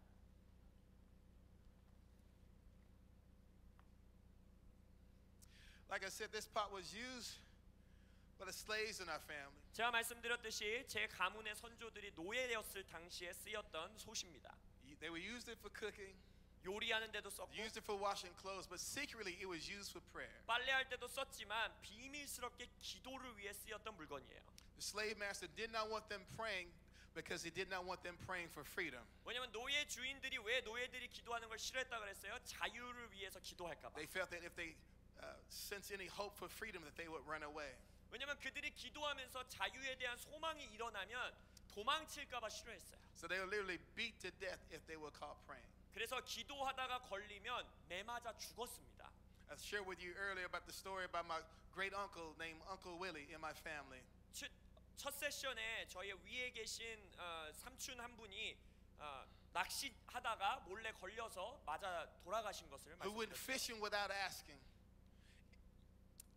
Like I said, this pot was used by the slaves in our family. 제가 말씀드렸듯이 제 가문의 선조들이 노예였을 당시에 쓰였던 솥입니다. They were used it for cooking, 요리하는 데도 썼고 used it for washing clothes, but secretly it was used for prayer. 빨래할 때도 썼지만 비밀스럽게 기도를 위해 쓰였던 물건이에요. The slave master did not want them praying because he did not want them praying for freedom. 왜냐면 노예 주인들이 왜 노예들이 기도하는 걸 싫어했다 그랬어요? 자유를 위해서 기도할까 봐. They felt that if they sensed any hope for freedom that they would run away. 왜냐면 그들이 기도하면서 자유에 대한 소망이 일어나면 도망칠까 봐 싫어했어요. So they would literally beat to death if they were caught praying. 그래서 기도하다가 걸리면 매맞아 죽었습니다. I shared with you earlier about the story about my great uncle named Uncle Willie in my family. 첫 세션에 저희 위에 계신 삼촌 한 분이 낚시하다가 몰래 걸려서 맞아 돌아가신 것을 Who went 말씀드렸어요. fishing without asking.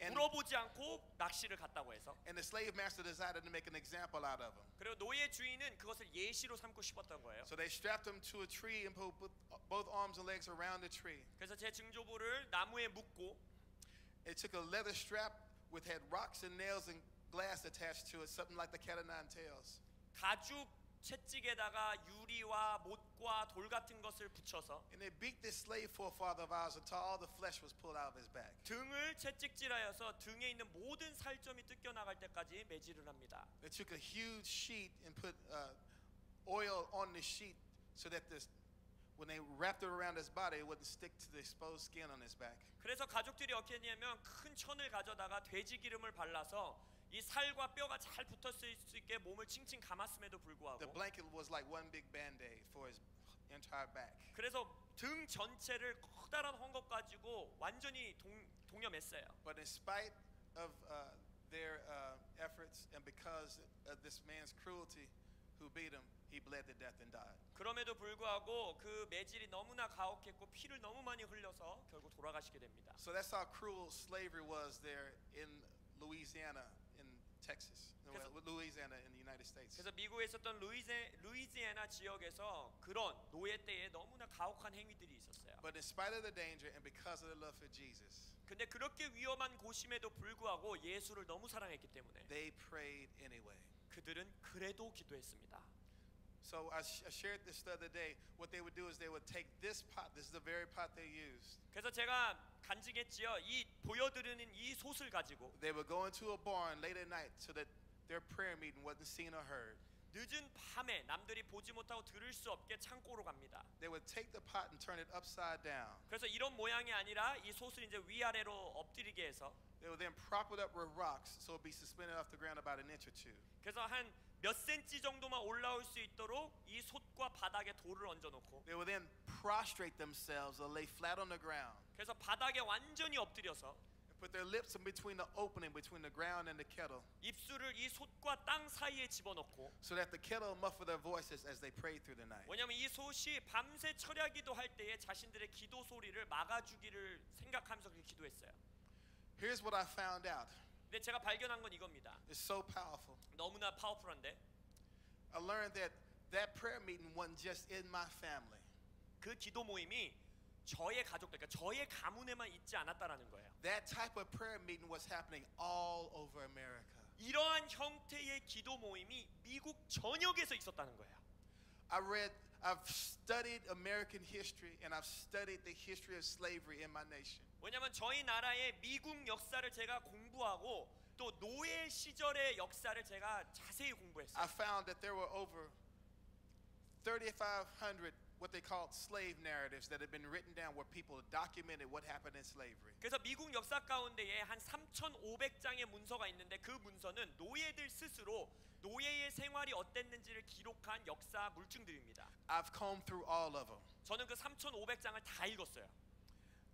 물어보지 않고 낚시를 갔다고 해서. And the slave master decided to make an example out of him. 그리고 노예 주인은 그것을 예시로 삼고 싶었던 거예요. So they strapped him to a tree and put both arms and legs around the tree. 그래서 제 증조부를 나무에 묶고 They took a leather strap which had rocks and nails and glass attached to it, something like the cat o' nine tails. 가죽 채찍에다가 유리와 못과 돌 같은 것을 붙여서 And they beat this slave forefather of ours until all the flesh was pulled out of his back. 등을 채찍질하여서 등에 있는 모든 살점이 뜯겨 나갈 때까지 매질을 합니다. They took a huge sheet and put oil on the sheet so that when they wrapped it around his body, it wouldn't stick to the exposed skin on his back. 그래서 가족들이 어떻게 했냐면 큰 천을 가져다가 돼지 기름을 발라서 이 살과 뼈가 잘 붙었을 수 있게 몸을 칭칭 감았음에도 The 불구하고 blanket was like one big band-aid for his entire back. 그래서 등 전체를 커다란 헝겊 가지고 완전히 동여맸어요. But in spite of their efforts and because of this man's cruelty who beat him, he bled to death and died. 그럼에도 불구하고 그 매질이 너무나 가혹했고 피를 너무 많이 흘려서 결국 돌아가시게 됩니다. So that's how cruel slavery was there in Louisiana, in Texas, Louisiana in the United States. 그래서 미국에 있었던 루이지애나 지역에서 그런 노예 때에 너무나 가혹한 행위들이 있었어요. But in spite of the danger and because of the love for Jesus, 근데 그렇게 위험한 곳임에도 불구하고 예수를 너무 사랑했기 때문에 they prayed anyway. 그들은 그래도 기도했습니다. So I shared this the other day. What they would do is they would take this pot. This is the very pot they used. 그래서 제가 간증했지요. 이 보여드리는 이 솥을 가지고 They would go into a barn late at night so that their prayer meeting wasn't seen or heard. 늦은 밤에 남들이 보지 못하고 들을 수 없게 창고로 갑니다. They would take the pot and turn it upside down. 그래서 이런 모양이 아니라 이 솥을 이제 위아래로 엎드리게 해서 They would then prop it up with rocks so it'd be suspended off the ground about an inch or two. 그래서 한 몇 센치 정도만 올라올 수 있도록 이 솥과 바닥에 돌을 얹어놓고 They would then prostrate themselves or lay flat on the ground 그래서 바닥에 완전히 엎드려서 and put their lips in between the opening between the ground and the kettle, 입술을 이 솥과 땅 사이에 집어넣고 so that the kettle muffled their voices as they prayed through the night. 왜냐하면 이 솥이 밤새 철야기도 할 때에 자신들의 기도 소리를 막아주기를 생각하면서 그렇게 기도했어요. Here's what I found out. 근데 제가 발견한 건 이겁니다. It's so powerful. 너무나 파워풀한데 I learned that that prayer meeting wasn't just in my family. 그 기도 모임이 저의 가족들, 그러니까 저의 가문에만 있지 않았다라는 거예요. That type of prayer meeting was happening all over America. 이러한 형태의 기도 모임이 미국 전역에서 있었다는 거예요. I've studied American history and I've studied the history of slavery in my nation. 왜냐하면 저희 나라의 미국 역사를 제가 공부하고 또 노예 시절의 역사를 제가 자세히 공부했어요. I found that there were over 3,500 what they called slave narratives that had been written down where people documented what happened in slavery. 그래서 미국 역사 가운데에 한 3,500장의 문서가 있는데 그 문서는 노예들 스스로 노예의 생활이 어땠는지를 기록한 역사 물증들입니다. I've combed through all of them. 저는 그 3,500장을 다 읽었어요.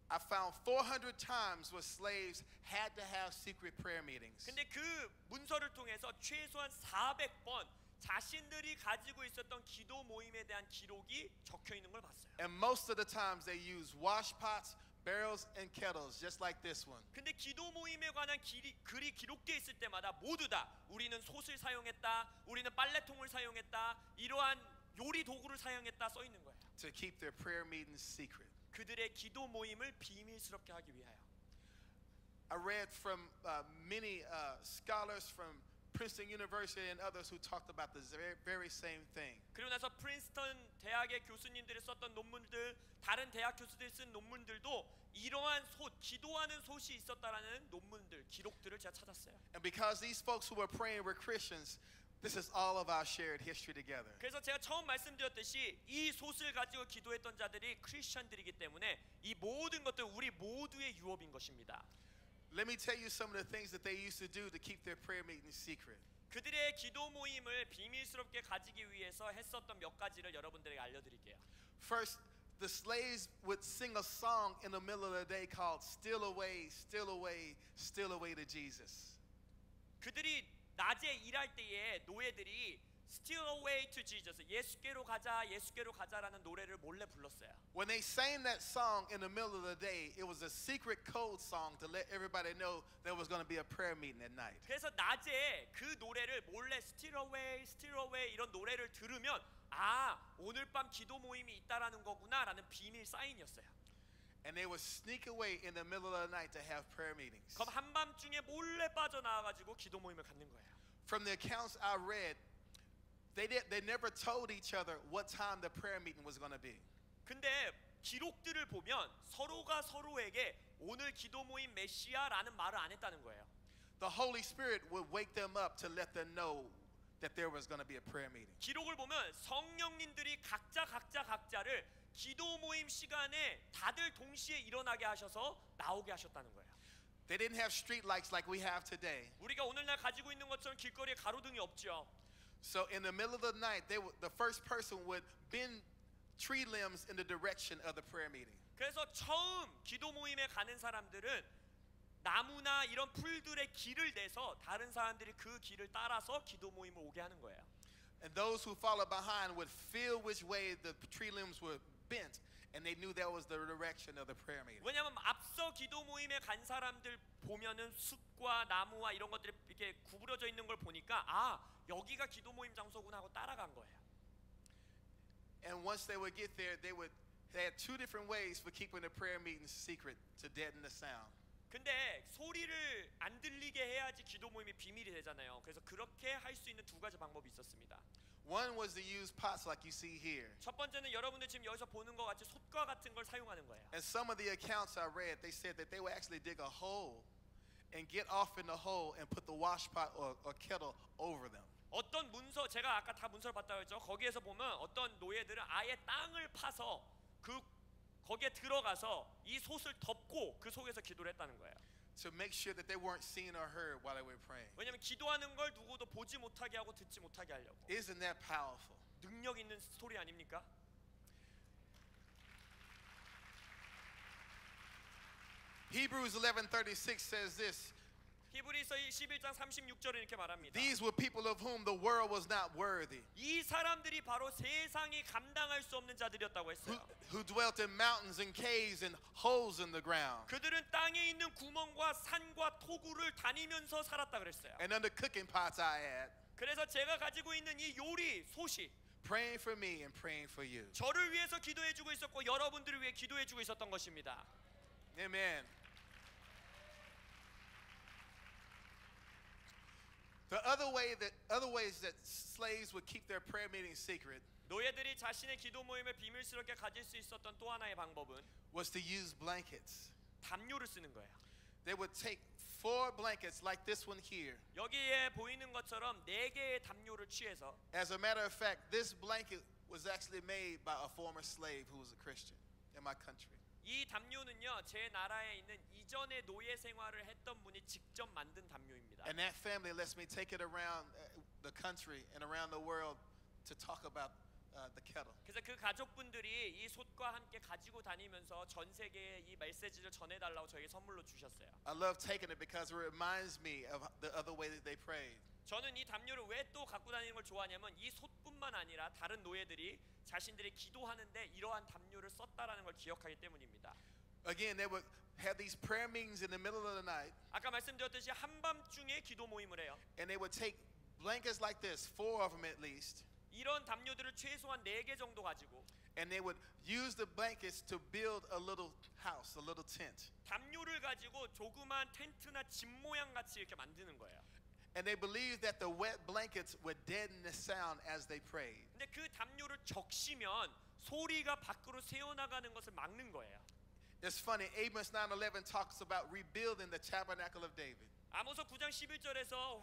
I found 400 times where slaves had to have secret prayer meetings. 근데 그 문서를 통해서 최소한 400번 자신들이 가지고 있었던 기도 모임에 대한 기록이 적혀 있는 걸 봤어요. And most of the times they use wash pots, barrels, and kettles, just like this one. 근데 기도 모임에 관한 글이 기록되어 있을 때마다 모두 다 우리는 솥을 사용했다, 우리는 빨래통을 사용했다, 이러한 요리 도구를 사용했다 써 있는 거예요. To keep their prayer meetings secret. 그들의 기도 모임을 비밀스럽게 하기 위하여. I read from many scholars from Princeton University and others who talked about the very same thing. 그리고 나서 프린스턴 대학의 교수님들이 썼던 논문들, 다른 대학 교수들이 쓴 논문들도 이러한 솥, 기도하는 솥이 있었다라는 논문들, 기록들을 제가 찾았어요. And because these folks who were praying were Christians, this is all of our shared history together. 그래서 제가 처음 말씀드렸듯이 이 솥을 가지고 기도했던 자들이 크리스천들이기 때문에 이 모든 것들 우리 모두의 유업인 것입니다. Let me tell you some of the things that they used to do to keep their prayer meetings secret. 그들의 기도 모임을 비밀스럽게 가지기 위해서 했었던 몇 가지를 여러분들에게 알려드릴게요. First, the slaves would sing a song in the middle of the day called "Still Away, Still Away, Still Away to Jesus." 그들이 낮에 일할 때에 노예들이 Still Away to Jesus, 예수께로 가자, 예수께로 가자라는 노래를 몰래 불렀어요. When they sang that song in the middle of the day, it was a secret code song to let everybody know there was going to be a prayer meeting at night. 그래서 낮에 그 노래를 몰래 Still Away, Still Away 이런 노래를 들으면 아, 오늘 밤 기도 모임이 있다라는 거구나라는 비밀 사인이었어요. And they would sneak away in the middle of the night to have prayer meetings. 그럼 한밤중에 몰래 빠져나와가지고 기도 모임을 갖는 거예요. From the accounts I read, they never told each other what time the prayer meeting was going to be. 근데 기록들을 보면 서로가 서로에게 오늘 기도 모임 몇 시야라는 말을 안 했다는 거예요. The Holy Spirit would wake them up to let them know that there was going to be a prayer meeting. 기록을 보면 성령님들이 각자를 기도 모임 시간에 다들 동시에 일어나게 하셔서 나오게 하셨다는 거예요. They didn't have street lights like we have today. 우리가 오늘날 가지고 있는 것처럼 길거리에 가로등이 없죠. So in the middle of the night, the first person would bend tree limbs in the direction of the prayer meeting. 그래서 처음 기도 모임에 가는 사람들은 나무나 이런 풀들의 길을 내서 다른 사람들이 그 길을 따라서 기도 모임을 오게 하는 거예요. And those who followed behind would feel which way the tree limbs were bent, and they knew that was the direction of the prayer meeting. 왜냐하면 앞서 기도 모임에 간 사람들 보면은 숲과 나무와 이런 것들이 이렇게 구부러져 있는 걸 보니까 아, 여기가 기도 모임 장소구나 하고 따라간 거예요. And once they would get there, they had two different ways for keeping the prayer meetings secret to deaden the sound. 근데 소리를 안 들리게 해야지 기도 모임이 비밀이 되잖아요. 그래서 그렇게 할 수 있는 두 가지 방법이 있었습니다. One was to use pots like you see here. 첫 번째는 여러분들 지금 여기서 보는 것 같이 솥과 같은 걸 사용하는 거예요. And some of the accounts I read, they said that they would actually dig a hole and get off in the hole and put the wash pot or kettle over them. 어떤 문서, 제가 아까 다 문서를 봤다고 했죠. 거기에서 보면 어떤 노예들은 아예 땅을 파서 거기에 들어가서 이 솥을 덮고 그 속에서 기도를 했다는 거예요. To make sure that they weren't seen or heard while they were praying. 왜냐하면 기도하는 걸 누구도 보지 못하게 하고 듣지 못하게 하려고. Isn't that powerful? 능력 있는 스토리 아닙니까? 。Hebrews 11:36 says this. 히브리서 11장 36절에 이렇게 말합니다. These were people of whom the world was not worthy, 이 사람들이 바로 세상이 감당할 수 없는 자들이었다고 했어요. who dwelt in mountains and caves and holes in the ground, 그들은 땅에 있는 구멍과 산과 토구를 다니면서 살았다 그랬어요. and under cooking pots I add, 그래서 제가 가지고 있는 이 요리 솥이 praying for me and praying for you. 저를 위해서 기도해주고 있었고 여러분들을 위해 기도해주고 있었던 것입니다. Amen. The other ways that slaves would keep their prayer meetings secret 노예들이 자신의 기도 모임을 비밀스럽게 가질 수 있었던 또 하나의 방법은 was to use blankets. 담요를 쓰는 거예요. They would take 4 blankets like this one here. 여기에 보이는 것처럼 4개의 담요를 취해서 As a matter of fact, this blanket was actually made by a former slave who was a Christian in my country. 이 담요는요 제 나라에 있는 이전에 노예 생활을 했던 분이 직접 만든 담요입니다. And that family lets me take it around the country and around the world to talk about the kettle. 그래서 그 가족분들이 이 솥과 함께 가지고 다니면서 전 세계에 이 메시지를 전해달라고 저에게 선물로 주셨어요. I love taking it because it reminds me of the other way that they prayed. 저는 이 담요를 왜 또 갖고 다니는 걸 좋아하냐면 이 솥뿐만 아니라 다른 노예들이 자신들이 기도하는데 이러한 담요를 썼다라는 걸 기억하기 때문입니다. Again, they would have these prayer meetings in the middle of the night, 아까 말씀드렸듯이 한밤중에 기도 모임을 해요. and they would take blankets like this, 4 of them at least, 이런 담요들을 최소한 4개 정도 가지고 and they would use the blankets to build a little house, a little tent. 담요를 가지고 조그만 텐트나 집 모양 같이 이렇게 만드는 거예요. And they believed that the wet blankets would deaden the sound as they prayed. 근데 그 담요를 적시면 소리가 밖으로 새어나가는 것을 막는 거예요. It's funny, Amos 9:11 talks about rebuilding the tabernacle of David. 아모스 9장 11절에서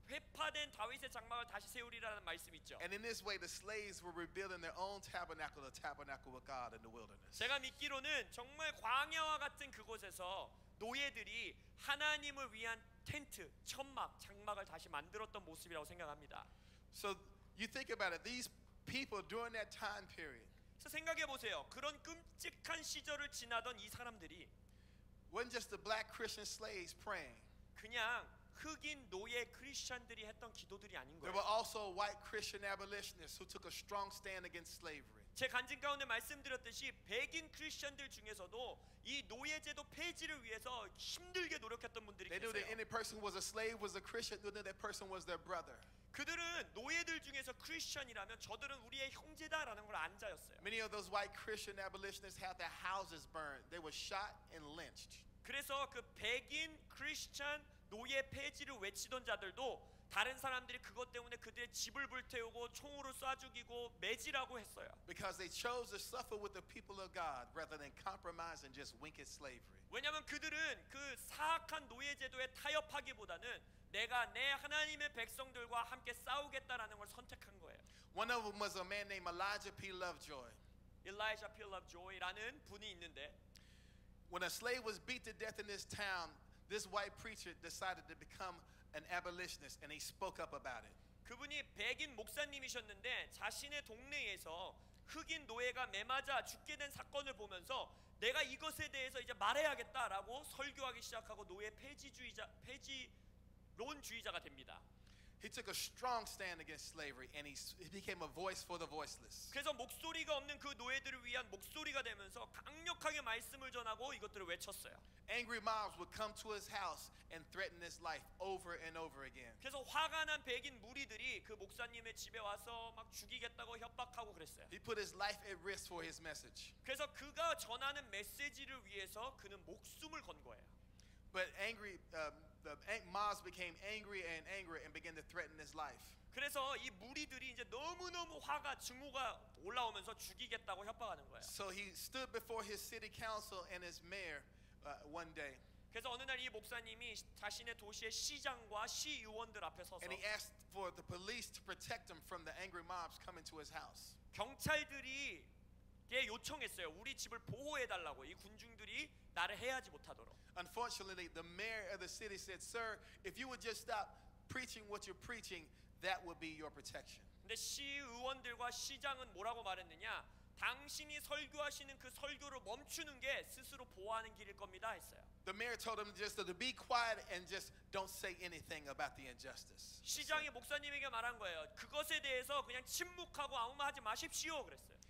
회파된 다윗의 장막을 다시 세우리라는 말씀이 있죠. And in this way, the slaves were rebuilding their own tabernacle, the tabernacle with God in the wilderness. 제가 믿기로는 정말 광야와 같은 그곳에서 노예들이 하나님을 위한 텐트, 천막, 장막을 다시 만들었던 모습이라고 생각합니다. So you think about it, these people during that time period 그래서 생각해 보세요. 그런 끔찍한 시절을 지나던 이 사람들이 wasn't just the black Christian slaves praying. 그냥 흑인 노예 크리스천들이 했던 기도들이 아닌 There 거예요. were also white Christian abolitionists who took a strong stand against slavery. 제 간증 가운데 말씀드렸듯이 백인 크리스천들 중에서도 이 노예제도 폐지를 위해서 힘들게 노력했던 분들이 They knew that 계세요. any person who was a slave was a Christian, knew that that person was their brother. 그들은 노예들 중에서 크리스천이라면 저들은 우리의 형제다라는 걸 안 자였어요. Many of those white Christian abolitionists had their houses burned. They were shot and lynched. 그래서 그 백인 크리스천 노예 폐지를 외치던 자들도 다른 사람들이 그것 때문에 그들의 집을 불태우고 총으로 쏴 죽이고 매질하고 했어요. Because they chose to suffer with the people of God rather than compromise and just wink at slavery. 왜냐하면 그들은 그 사악한 노예 제도에 타협하기보다는 내가 내 하나님의 백성들과 함께 싸우겠다라는 걸 선택한 거예요. One of them was a man named Elijah P. Lovejoy. 일라이자 필럽 조이라는 분이 있는데 When a slave was beat to death in this town, this white preacher decided to become an abolitionist and he spoke up about it. 그분이 백인 목사님이셨는데 자신의 동네에서 흑인 노예가 매맞아 죽게 된 사건을 보면서 내가 이것에 대해서 이제 말해야겠다라고 설교하기 시작하고 노예 폐지론주의자가 됩니다. He took a strong stand against slavery and he became a voice for the voiceless. 그래서 목소리가 없는 그 노예들을 위한 목소리가 되면서 강력하게 말씀을 전하고 이것들을 외쳤어요. Angry mobs would come to his house and threaten his life over and over again. 그래서 화가 난 백인 무리들이 그 목사님의 집에 와서 막 죽이겠다고 협박하고 그랬어요. He put his life at risk for his message. 그래서 그가 전하는 메시지를 위해서 그는 목숨을 건 거예요. But the mobs became angry and began to threaten his life. 그래서 이 무리들이 이제 너무너무 화가 증오가 올라오면서 죽이겠다고 협박하는 거예요. So he stood before his city council and his mayor one day. 그래서 어느 날 이 목사님이 자신의 도시의 시장과 시의원들 앞에 서서 And he asked for the police to protect him from the angry mobs coming to his house. 경찰들이 요청했어요. 우리 집을 보호해 달라고. 이 군중들이 나를 해하지 못하도록. Unfortunately, the mayor of the city said, "Sir, if you would just stop preaching what you're preaching, that would be your protection." 근데 시의원들과 시장은 뭐라고 말했느냐? 당신이 설교하시는 그 설교를 멈추는 게 스스로 보호하는 길일 겁니다 했어요. The mayor told him just to be quiet and just don't say anything about the injustice. 시장의 목사님에게 말한 거예요. 그것에 대해서 그냥 침묵하고 아무 말 하지 마십시오 그랬어요.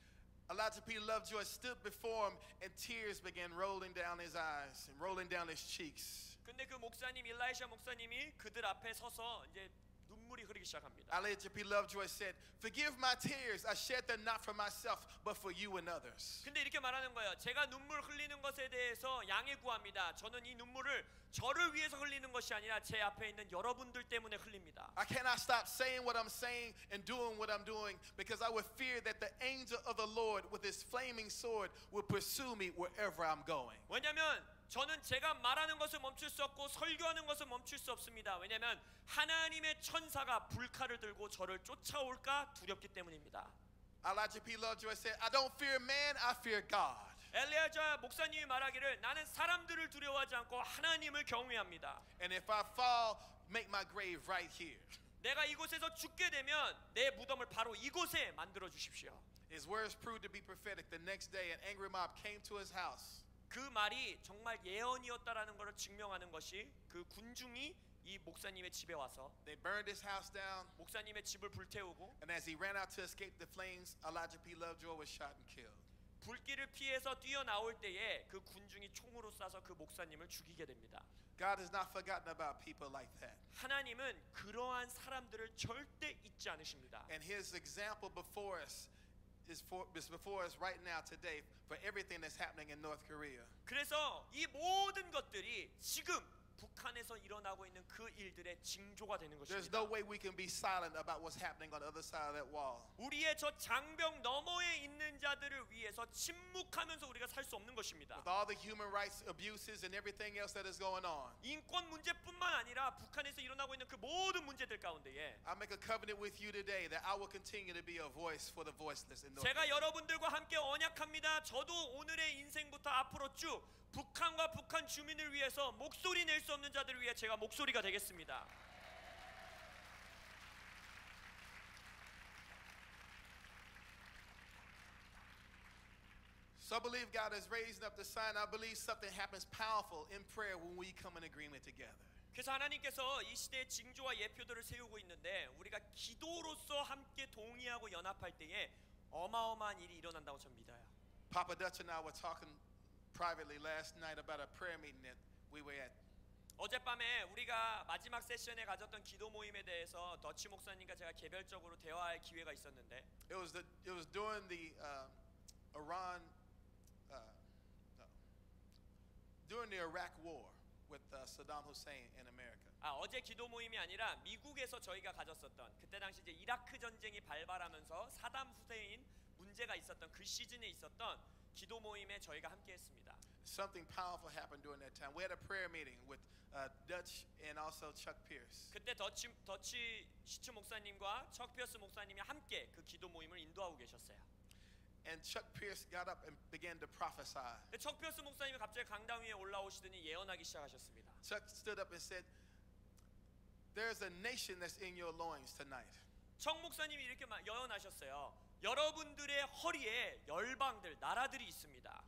Elijah P. Lovejoy stood before him and tears began rolling down his eyes and rolling down his cheeks. 근데 그 목사님 일라이샤 목사님이 그들 앞에 서서 이제 눈물이 흐르기 시작합니다. Elijah P. Lovejoy said, "Forgive my tears. I shed them not for myself, but for you and others." 근데 이렇게 말하는 거예요. 제가 눈물 흘리는 것에 대해서 양해 구합니다. 저는 이 눈물을 저를 위해서 흘리는 것이 아니라 제 앞에 있는 여러분들 때문에 흘립니다. I cannot stop saying what I'm saying and doing what I'm doing because I would fear that the angel of the Lord with his flaming sword will pursue me wherever I'm going. 왜냐하면 저는 제가 말하는 것을 멈출 수 없고 설교하는 것을 멈출 수 없습니다. 왜냐하면 하나님의 천사가 불칼을 들고 저를 쫓아올까 두렵기 때문입니다. Elijah P. Lovejoy said, "I don't fear man, I fear God." 엘리야자 목사님이 말하기를 나는 사람들을 두려워하지 않고 하나님을 경외합니다. And if I fall, make my grave right here. 내가 이곳에서 죽게 되면 내 무덤을 바로 이곳에 만들어 주십시오. His words proved to be prophetic. The next day, an angry mob came to his house. 그 말이 정말 예언이었다라는 것을 증명하는 것이 그 군중이 이 목사님의 집에 와서 They burned his house down, 목사님의 집을 불태우고 and as he ran out to escape the flames, Elijah P. Lovejoy was shot and killed. 불길을 피해서 뛰어나올 때에 그 군중이 총으로 쏴서 그 목사님을 죽이게 됩니다. God has not forgotten about people like that. 하나님은 그러한 사람들을 절대 잊지 않으십니다. And his example before us is before us right now today for everything that's happening in North Korea. 그래서 이 모든 것들이 지금 북한에서 일어나고 있는 그 일들의 징조가 되는 There's 것입니다. no way we can be silent about what's happening on the other side of that wall. 우리의 저 장벽 너머에 있는 자들을 위해서 침묵하면서 우리가 살 수 없는 것입니다. With all the human rights abuses and everything else that is going on. 인권 문제뿐만 아니라 북한에서 일어나고 있는 그 모든 문제들 가운데에 I make a covenant with you today that I will continue to be a voice for the voiceless in North 제가 Korea. 여러분들과 함께 언약합니다. 저도 오늘의 인생부터 앞으로 쭉 북한과 북한 주민을 위해서 목소리 낼 수 없는 자들을 위해 제가 목소리가 되겠습니다. So I believe God is raising up the sign. I believe something happens powerful in prayer when we come in agreement together. 그래서 하나님께서 이 시대의 징조와 예표들을 세우고 있는데 우리가 기도로서 함께 동의하고 연합할 때에 어마어마한 일이 일어난다고 저는 믿어요. Papa Dutch and I were talking privately last night about a prayer meeting that we were at. 어젯밤에 우리가 마지막 세션에 가졌던 기도 모임에 대해서 더치 목사님과 제가 개별적으로 대화할 기회가 있었는데 It was during the during the Iraq War with Saddam Hussein in America. 어제 기도 모임이 아니라 미국에서 저희가 가졌었던 그때 당시 이제 이라크 전쟁이 발발하면서 사담 후세인 문제가 있었던 그 시즌에 있었던 기도 모임에 저희가 함께했습니다. Something powerful happened during that time. We had a prayer meeting with Dutch and also Chuck Pierce. 그때 더치 시츠 목사님과 척 피어스 목사님이 함께 그 기도 모임을 인도하고 계셨어요. And Chuck Pierce got up and began to prophesy. 척 피어스 목사님이 갑자기 강당 위에 올라오시더니 예언하기 시작하셨습니다. Chuck stood up and said, "There's a nation that's in your loins tonight." 척 목사님이 이렇게 예언하셨어요. 여러분들의 허리에 열방들, 나라들이 있습니다.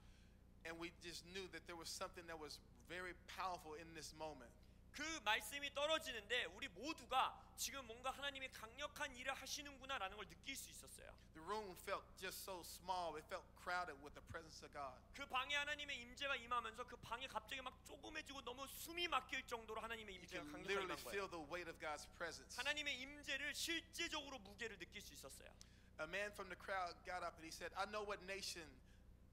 And we just knew that there was something that was very powerful in this moment. 그 말씀이 떨어지는데 우리 모두가 지금 뭔가 하나님이 강력한 일을 하시는구나라는 걸 느낄 수 있었어요. The room felt just so small. It felt crowded with the presence of God. 그 방에 하나님의 임재가 임하면서 그 방이 갑자기 막 조그매지고 너무 숨이 막힐 정도로 하나님의 You 임재가 can 강력하게 literally 임한 feel 거예요. the weight of God's presence. 하나님의 임재를 실제적으로 무게를 느낄 수 있었어요. A man from the crowd got up and he said, "I know what nation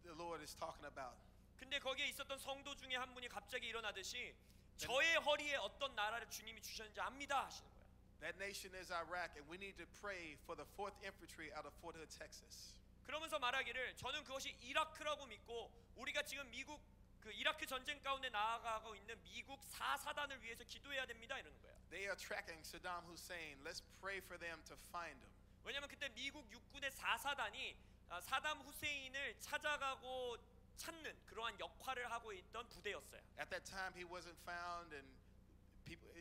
the Lord is talking about." 근데 거기에 있었던 성도 중에 한 분이 갑자기 일어나듯이 저의 허리에 어떤 나라를 주님이 주셨는지 압니다 하시는 거예요. That nation is Iraq, and we need to pray for the 4th Infantry out of Fort Hood, Texas. 그러면서 말하기를 저는 그것이 이라크라고 믿고 우리가 지금 미국 그 이라크 전쟁 가운데 나아가고 있는 미국 4사단을 위해서 기도해야 됩니다 이러는 거예요. They are tracking Saddam Hussein. Let's pray for them to find him. 왜냐하면 그때 미국 육군의 4사단이 사담 후세인을 찾아가고 찾는 그러한 역할을 하고 있던 부대였어요. At that time, he wasn't found, and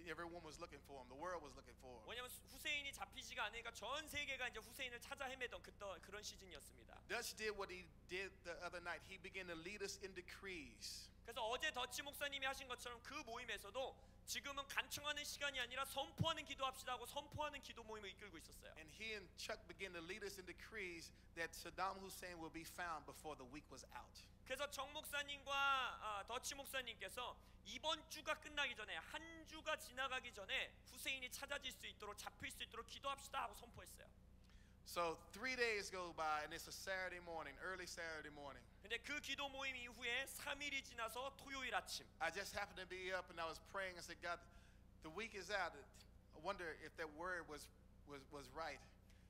Everyone was looking for him. The world was looking for him. 왜냐면 후세인이 잡히지가 않으니까 전 세계가 이제 후세인을 찾아 헤매던 그런 시즌이었습니다. Dutch did what he did the other night. He began to lead us in decrees. 그래서 어제 더치 목사님이 하신 것처럼 그 모임에서도 지금은 간청하는 시간이 아니라 선포하는 기도합시다 하고 선포하는 기도 모임을 이끌고 있었어요. And he and Chuck began to lead us in decrees that Saddam Hussein will be found before the week was out. 그래서 정 목사님과 더치 목사님께서 이번 주가 끝나기 전에 한 주가 지나가기 전에 후세인이 찾아질 수 있도록 잡힐 수 있도록 기도합시다 하고 선포했어요. So 3 days go by and it's a Saturday morning, early Saturday morning. 근데 그 기도 모임 이후에 3일이 지나서 토요일 아침. I just happened to be up and I was praying and said, God, the week is out. I wonder if that word was right.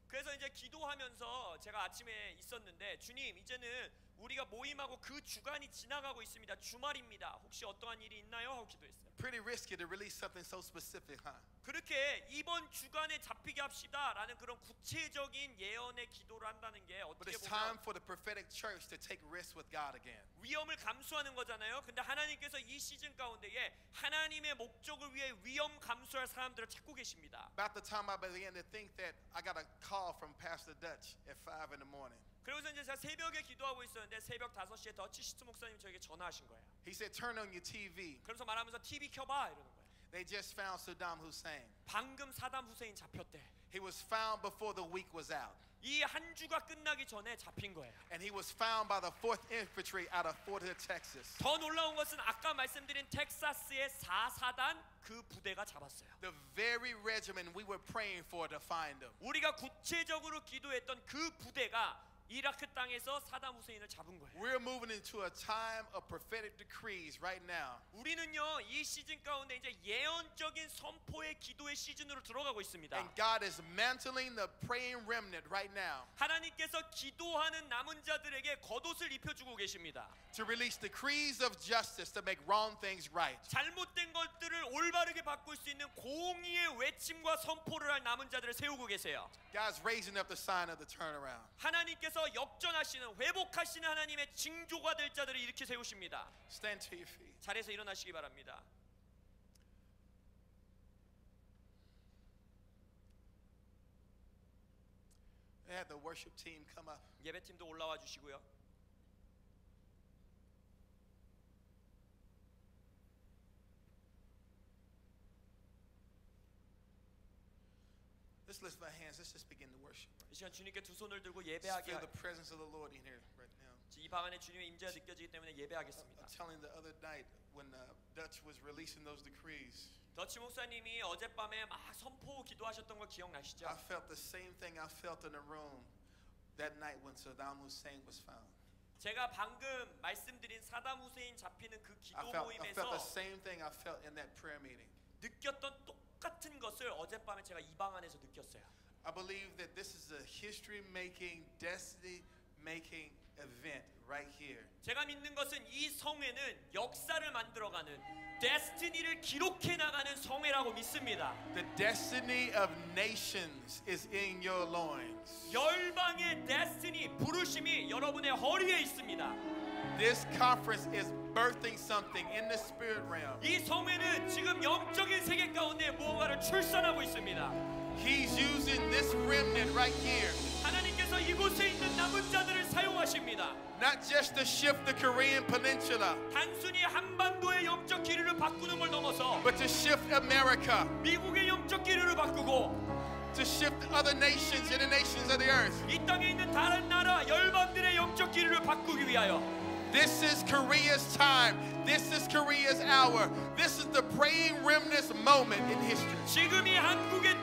그래서 이제 기도하면서 제가 아침에 있었는데 주님 이제는 우리가 모임하고 그 주간이 지나가고 있습니다. 주말입니다. 혹시 어떠한 일이 있나요? 하고 기도했어요. Pretty risky to release something so specific, huh? 그렇게 이번 주간에 잡히게 합시다라는 그런 구체적인 예언의 기도를 한다는 게 But 어떻게 it's time 보면 for the prophetic church to take risks with God again. 위험을 감수하는 거잖아요. 근데 하나님께서 이 시즌 가운데에 하나님의 목적을 위해 위험 감수할 사람들을 찾고 계십니다. About the time I began to think that, I got a call from Pastor Dutch at 5 in the morning. 그래서 이제 제가 새벽에 기도하고 있었는데 새벽 5시에 더치 시트 목사님 저에게 전화하신 거예요. He said, turn on your TV. 그러면서 말하면서 TV 켜봐 이러는 거예요. They just found Saddam Hussein. 방금 사담 후세인 잡혔대. He was found before the week was out. 이 한 주가 끝나기 전에 잡힌 거예요. And he was found by the 4th Infantry out of Fort Hood, Texas. 더 놀라운 것은 아까 말씀드린 텍사스의 4사단 그 부대가 잡았어요. The very regiment we were praying for to find him. 우리가 구체적으로 기도했던 그 부대가 이라크 땅에서 사담 후세인을 잡은 거예요. We're moving into a time of prophetic decrees right now. 우리는요 이 시즌 가운데 이제 예언적인 선포의 기도의 시즌으로 들어가고 있습니다. And God is mantling the praying remnant right now 하나님께서 기도하는 남은 자들에게 겉옷을 입혀주고 계십니다. to release decrees of justice to make wrong things right. 잘못된 것들을 올바르게 바꿀 수 있는 공의의 외침과 선포를 할 남은 자들을 세우고 계세요. God's raising up the sign of the turnaround. 하나님께서 역전하시는 회복하시는 하나님의 징조가 될 자들을 이렇게 세우십니다. Stand to your feet. 자리에서 일어나시기 바랍니다. Have the worship team come up. 예배팀도 올라와 주시고요. Let's lift our hands. Let's just begin to worship. 이 시간 주님께 두 손을 들고 Just 예배하게 feel the presence of the Lord in here right now. 이 방 안에 주님의 임재가 느껴지기 때문에 예배하겠습니다. I'm telling the other night when Dutch was releasing those decrees, 더치 목사님이 어젯밤에 막 선포 기도하셨던 거 기억나시죠? I felt the same thing I felt in the room that night when Saddam Hussein was found. 제가 방금 말씀드린 사담 후세인 잡히는 그 기도 I felt the 모임에서 same thing I felt in that prayer meeting. 느꼈던 똑같은 것을 어젯밤에 제가 이 방 안에서 느꼈어요. I believe that this is a history-making, destiny-making event right here. 제가 믿는 것은 이 성회는 역사를 만들어가는 데스티니를 기록해 나가는 성회라고 믿습니다. The destiny of nations is in your loins. 열방의 데스티니 부르심이 여러분의 허리에 있습니다. This conference is birthing something in the spirit realm. 이 성회는 지금 영적인 세계 가운데 무언가를 출산하고 있습니다. He's using this remnant right here. 하나님께서 이곳에 있는 남은 자들을 사용하십니다. Not just to shift the Korean peninsula, 단순히 한반도의 영적 기류를 바꾸는 걸 넘어서 but to shift America, 미국의 영적 기류를 바꾸고 to shift other nations and the nations of the earth. 이 땅에 있는 다른 나라 열방들의 영적 기류를 바꾸기 위하여 This is Korea's time. This is Korea's hour. This is the praying remnant's moment in history. 지금이 한국의